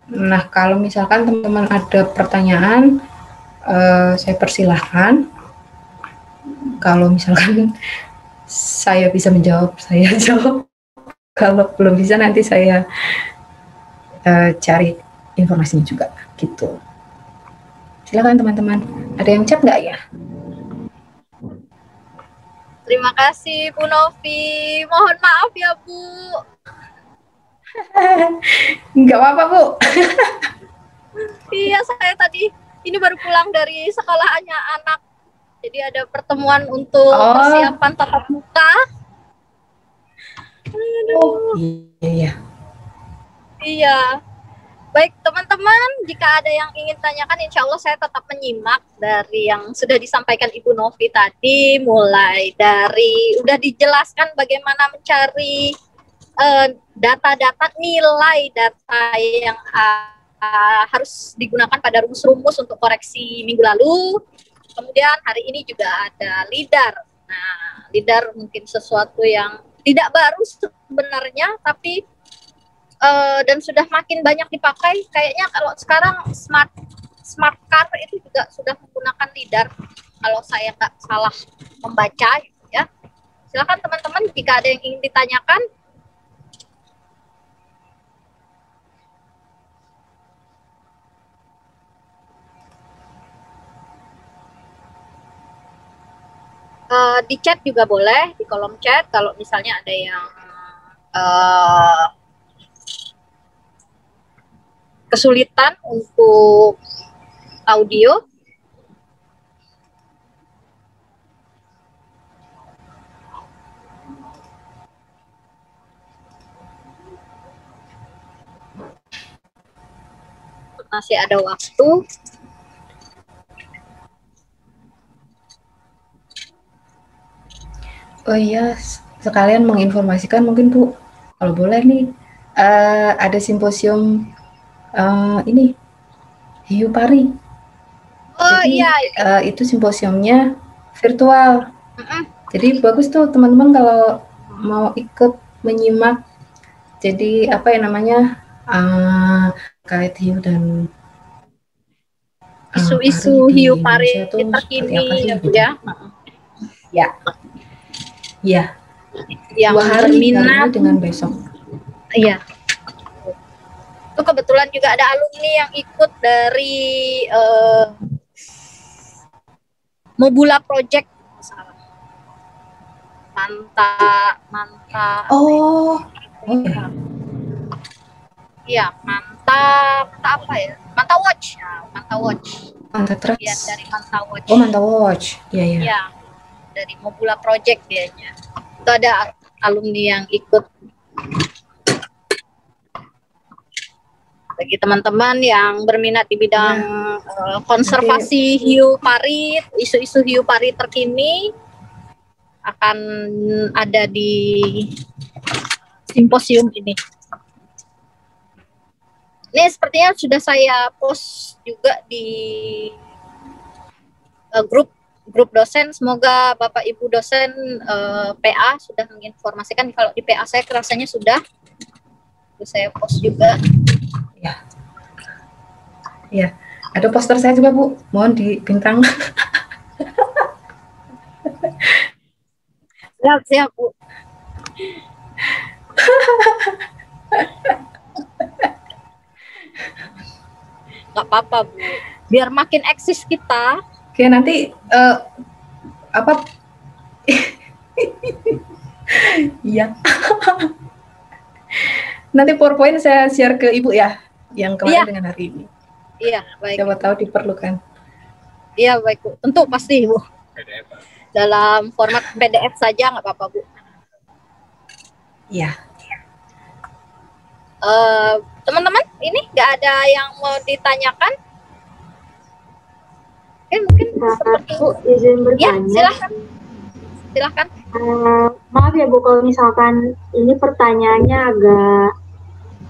Speaker 1: Nah, kalau misalkan teman-teman ada pertanyaan, saya persilahkan. Kalau misalkan saya bisa menjawab, saya jawab. Kalau belum bisa, nanti saya cari informasinya juga, gitu. Silakan teman-teman. Ada yang chat nggak ya?
Speaker 3: Terima kasih, Bu Novi. Mohon maaf ya, Bu.
Speaker 1: Nggak apa-apa, Bu.
Speaker 3: Iya, saya tadi ini baru pulang dari sekolahannya anak. Jadi ada pertemuan untuk persiapan tatap muka.
Speaker 1: Oh, iya.
Speaker 3: Iya. Baik, teman-teman, jika ada yang ingin tanyakan, insya Allah saya tetap menyimak dari yang sudah disampaikan Ibu Novi tadi, mulai dari udah dijelaskan bagaimana mencari data-data, nilai data yang harus digunakan pada rumus-rumus untuk koreksi minggu lalu. Kemudian hari ini juga ada LIDAR. Nah, LIDAR mungkin sesuatu yang tidak baru sebenarnya, tapi dan sudah makin banyak dipakai. Kayaknya kalau sekarang smart car itu juga sudah menggunakan LIDAR, kalau saya nggak salah membaca, ya. Silakan teman-teman jika ada yang ingin ditanyakan. Di chat juga boleh, di kolom chat kalau misalnya ada yang kesulitan untuk audio. Masih ada waktu.
Speaker 1: Oh iya, sekalian menginformasikan mungkin Bu, kalau boleh nih, ada simposium ini hiu pari.
Speaker 3: Oh
Speaker 1: Jadi
Speaker 3: iya.
Speaker 1: itu simposiumnya virtual. Jadi bagus tuh teman-teman kalau mau ikut menyimak. Jadi apa ya namanya kait hiu dan
Speaker 3: isu-isu
Speaker 1: pari
Speaker 3: hiu
Speaker 1: di
Speaker 3: pari
Speaker 1: Indonesia tuh seperti apa sih
Speaker 3: terkini
Speaker 1: gitu.
Speaker 3: ya.
Speaker 1: Ya. Ya.
Speaker 3: Yang
Speaker 1: 2 hari
Speaker 3: berminat
Speaker 1: dengan besok.
Speaker 3: Iya. Itu kebetulan juga ada alumni yang ikut dari Mobula Project. Manta.
Speaker 1: Oh.
Speaker 3: Iya, Manta apa ya? Manta Watch. Ya, Manta Watch.
Speaker 1: Manta Trust.
Speaker 3: Ya, dari Manta Watch.
Speaker 1: Oh, Manta Watch. Iya, iya.
Speaker 3: Iya. Dari Mobula Project dianya. Itu ada alumni yang ikut. Bagi teman-teman yang berminat di bidang konservasi hiu pari, isu-isu hiu pari terkini akan ada di simposium ini. Ini sepertinya sudah saya post juga di grup dosen. Semoga Bapak Ibu dosen PA sudah menginformasikan. Kalau di PA saya rasanya sudah. Saya post juga.
Speaker 1: Ya. Ya, ada poster saya juga Bu, mohon dibintang.
Speaker 3: Siap Bu. Gak apa-apa Bu, biar makin eksis kita.
Speaker 1: Oke, nanti apa? Iya. Nanti PowerPoint saya share ke Ibu ya, yang kemarin dengan hari ini.
Speaker 3: Iya, baik.
Speaker 1: Siapa tahu diperlukan.
Speaker 3: Iya, baik Bu. Tentu pasti Bu. PDF. Dalam format PDF saja nggak apa-apa Bu.
Speaker 1: Iya.
Speaker 3: Teman-teman, ini nggak ada yang mau ditanyakan? Mungkin seperti
Speaker 2: Bu, izin bertanya.
Speaker 3: Ya, silahkan.
Speaker 2: Maaf ya Bu, kalau misalkan ini pertanyaannya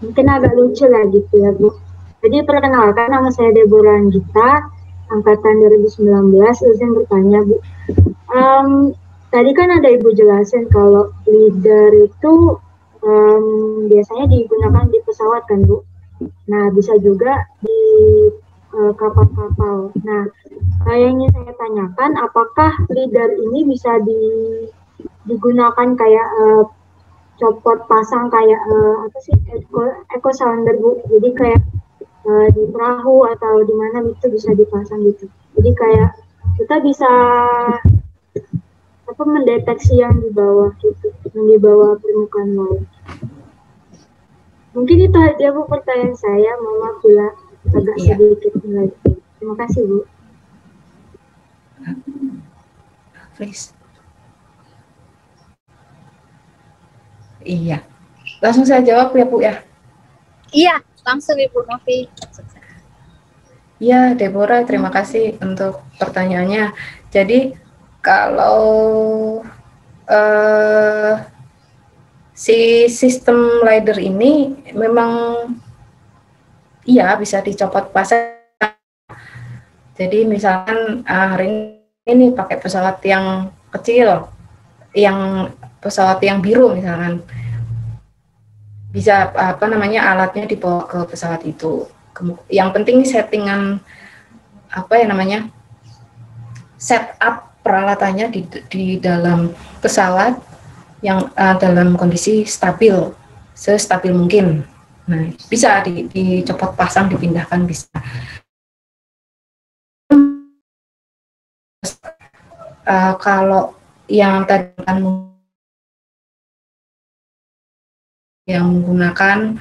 Speaker 2: mungkin agak lucu lah gitu ya Bu. Jadi perkenalkan, nama saya Deborah Anggita, angkatan 2019, izin bertanya Bu. Tadi kan ada Ibu jelasin kalau leader itu biasanya digunakan di pesawat kan Bu. Nah, bisa juga di kapal-kapal. Nah, yang ingin saya tanyakan, apakah leader ini bisa digunakan kayak copot pasang kayak apa sih eco sounder Bu. Jadi kayak di perahu atau di mana itu bisa dipasang gitu. Jadi kayak kita bisa mendeteksi yang di bawah gitu, yang di bawah permukaan laut. Mungkin itu aja Bu pertanyaan saya. Maaf bila agak sedikit lagi. Terima kasih Bu.
Speaker 1: Please. Iya. Langsung saya jawab ya Bu ya.
Speaker 3: Iya, langsung Ibu Novi.
Speaker 1: Ya, Deborah, terima kasih untuk pertanyaannya. Jadi kalau si sistem leader ini memang iya bisa dicopot pasang. Jadi misalkan hari ini pakai pesawat yang kecil, pesawat yang biru misalkan, bisa alatnya dibawa ke pesawat itu. Yang penting settingan setup peralatannya di dalam pesawat yang dalam kondisi stabil, sestabil mungkin. Nah, bisa dicopot pasang, dipindahkan bisa. Kalau yang tadi yang menggunakan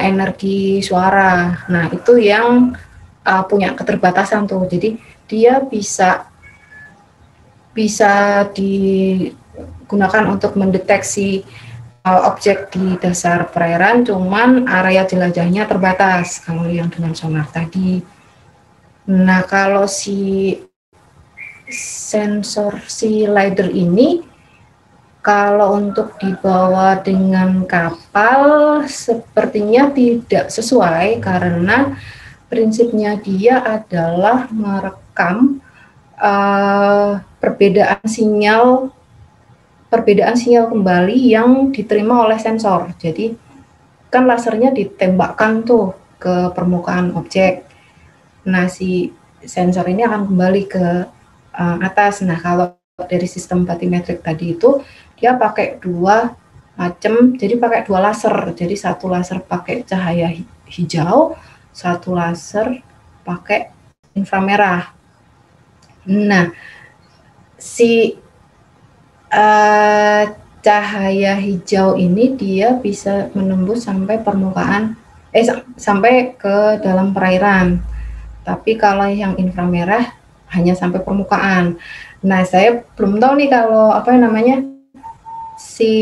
Speaker 1: energi suara, nah itu yang punya keterbatasan tuh. Jadi dia bisa digunakan untuk mendeteksi objek di dasar perairan, cuman area jelajahnya terbatas kalau yang dengan sonar tadi. Nah, kalau si sensor si LiDAR ini, kalau untuk dibawa dengan kapal sepertinya tidak sesuai, karena prinsipnya dia adalah merekam perbedaan sinyal kembali yang diterima oleh sensor. Jadi kan lasernya ditembakkan tuh ke permukaan objek. Nah, si sensor ini akan kembali ke atas. Nah, kalau dari sistem bathymetric tadi itu dia pakai dua macam, jadi pakai dua laser. Jadi satu laser pakai cahaya hijau, satu laser pakai inframerah. Nah, si cahaya hijau ini dia bisa menembus sampai permukaan, sampai ke dalam perairan. Tapi kalau yang inframerah hanya sampai permukaan. Nah, saya belum tahu nih kalau si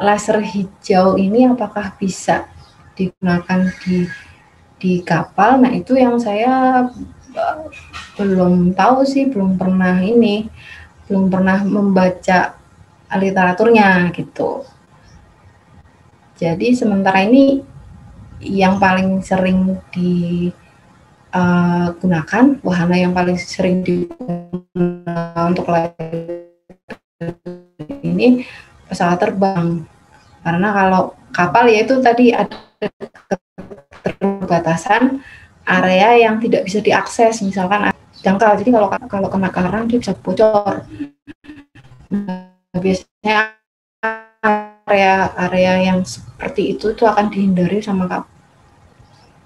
Speaker 1: laser hijau ini apakah bisa digunakan di kapal. Nah, itu yang saya belum tahu sih, belum pernah membaca literaturnya gitu. Jadi sementara ini yang paling sering digunakan, wahana yang paling sering digunakan untuk ini pesawat terbang. Karena kalau kapal ya itu tadi ada keterbatasan area yang tidak bisa diakses, misalkan dangkal. Jadi kalau kena karang dia bisa bocor. Nah, biasanya area yang seperti itu akan dihindari sama kapal.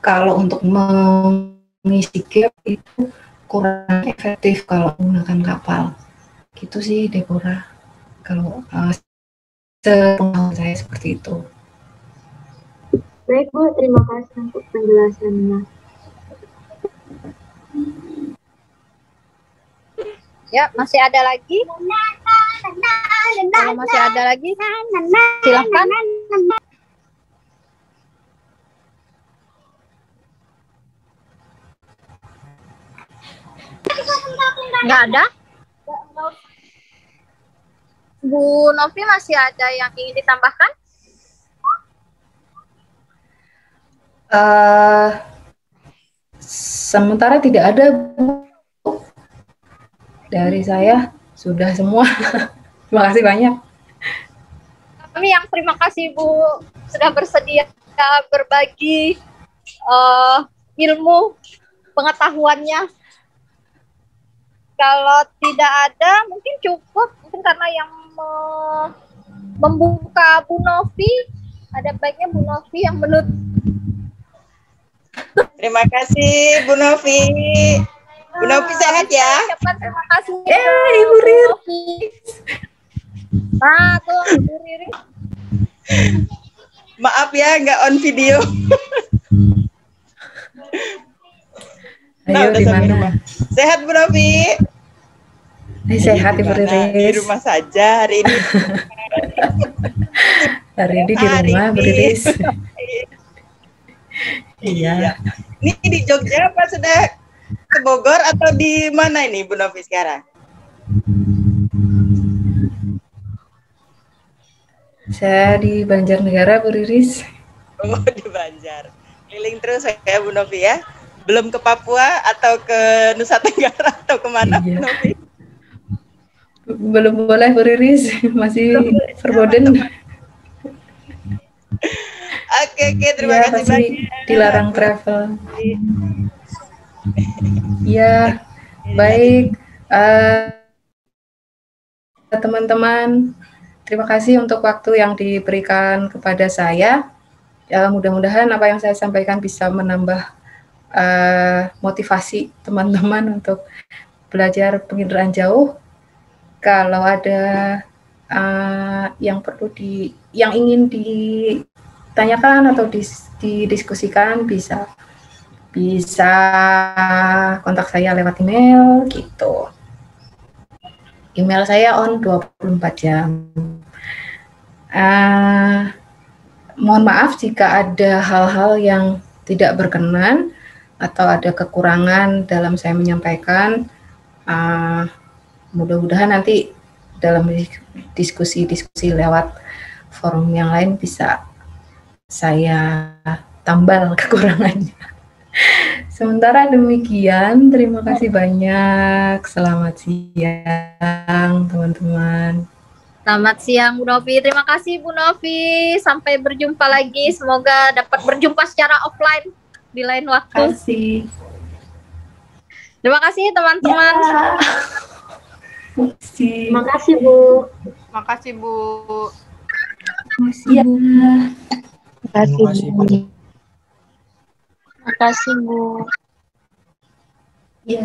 Speaker 1: Kalau untuk mengisi gap itu kurang efektif kalau menggunakan kapal. Gitu sih, Deborah. Kalau sepengetahuan saya seperti itu.
Speaker 2: Baik Bu, terima kasih untuk penjelasannya.
Speaker 3: Ya, masih ada lagi? Kalau masih ada lagi, silahkan. Nggak ada? Bu Novi, masih ada yang ingin ditambahkan?
Speaker 1: Sementara tidak ada, Bu. Dari saya sudah semua. Terima kasih banyak.
Speaker 3: Kami yang terima kasih Bu sudah bersedia berbagi ilmu pengetahuannya. Kalau tidak ada mungkin cukup, mungkin karena yang membuka Bu Novi, ada baiknya Bu Novi yang menutup.
Speaker 4: Terima kasih Bu Novi. Bu Novi sehat ya.
Speaker 3: Terima kasih
Speaker 1: Ibu
Speaker 3: Riris. Tuh Ibu Riris.
Speaker 4: Maaf ya nggak on video.
Speaker 1: Ayo, di mana?
Speaker 4: Sehat Bu Novi?
Speaker 1: Sehat Ibu Riris.
Speaker 4: Di rumah saja hari ini.
Speaker 1: Hari ini di rumah Bu Riris. Iya.
Speaker 4: Ini di Jogja apa sudah ke Bogor atau di mana ini Bu Novi sekarang?
Speaker 1: Saya di Banjarnegara Bu Riris.
Speaker 4: Oh, di Banjar. Keliling terus ya Bu Novi ya. Belum ke Papua atau ke Nusa Tenggara atau kemana Bu Novi?
Speaker 1: Belum boleh Bu Riris, masih verboten.
Speaker 4: Oke, terima kasih banyak.
Speaker 1: Dilarang travel. Ya, baik teman-teman. terima kasih untuk waktu yang diberikan kepada saya. Ya, mudah-mudahan apa yang saya sampaikan bisa menambah motivasi teman-teman untuk belajar penginderaan jauh. Kalau ada yang ingin ditanyakan atau didiskusikan, bisa kontak saya lewat email gitu. Email saya on 24 jam. Mohon maaf jika ada hal-hal yang tidak berkenan atau ada kekurangan dalam saya menyampaikan. Mudah-mudahan nanti dalam diskusi-diskusi lewat forum yang lain bisa saya tambal kekurangannya. Sementara demikian, terima kasih banyak. Selamat siang, teman-teman.
Speaker 3: Selamat siang, Bu Novi. Terima kasih, Bu Novi. Sampai berjumpa lagi. Semoga dapat berjumpa secara offline di lain waktu. Terima kasih, teman-teman.
Speaker 2: Ya. Terima kasih, Bu.
Speaker 3: Terima kasih, Bu.
Speaker 1: Terima kasih, Bu.
Speaker 2: Terima kasih, Bu. Terima kasih, Bu.
Speaker 1: Ya.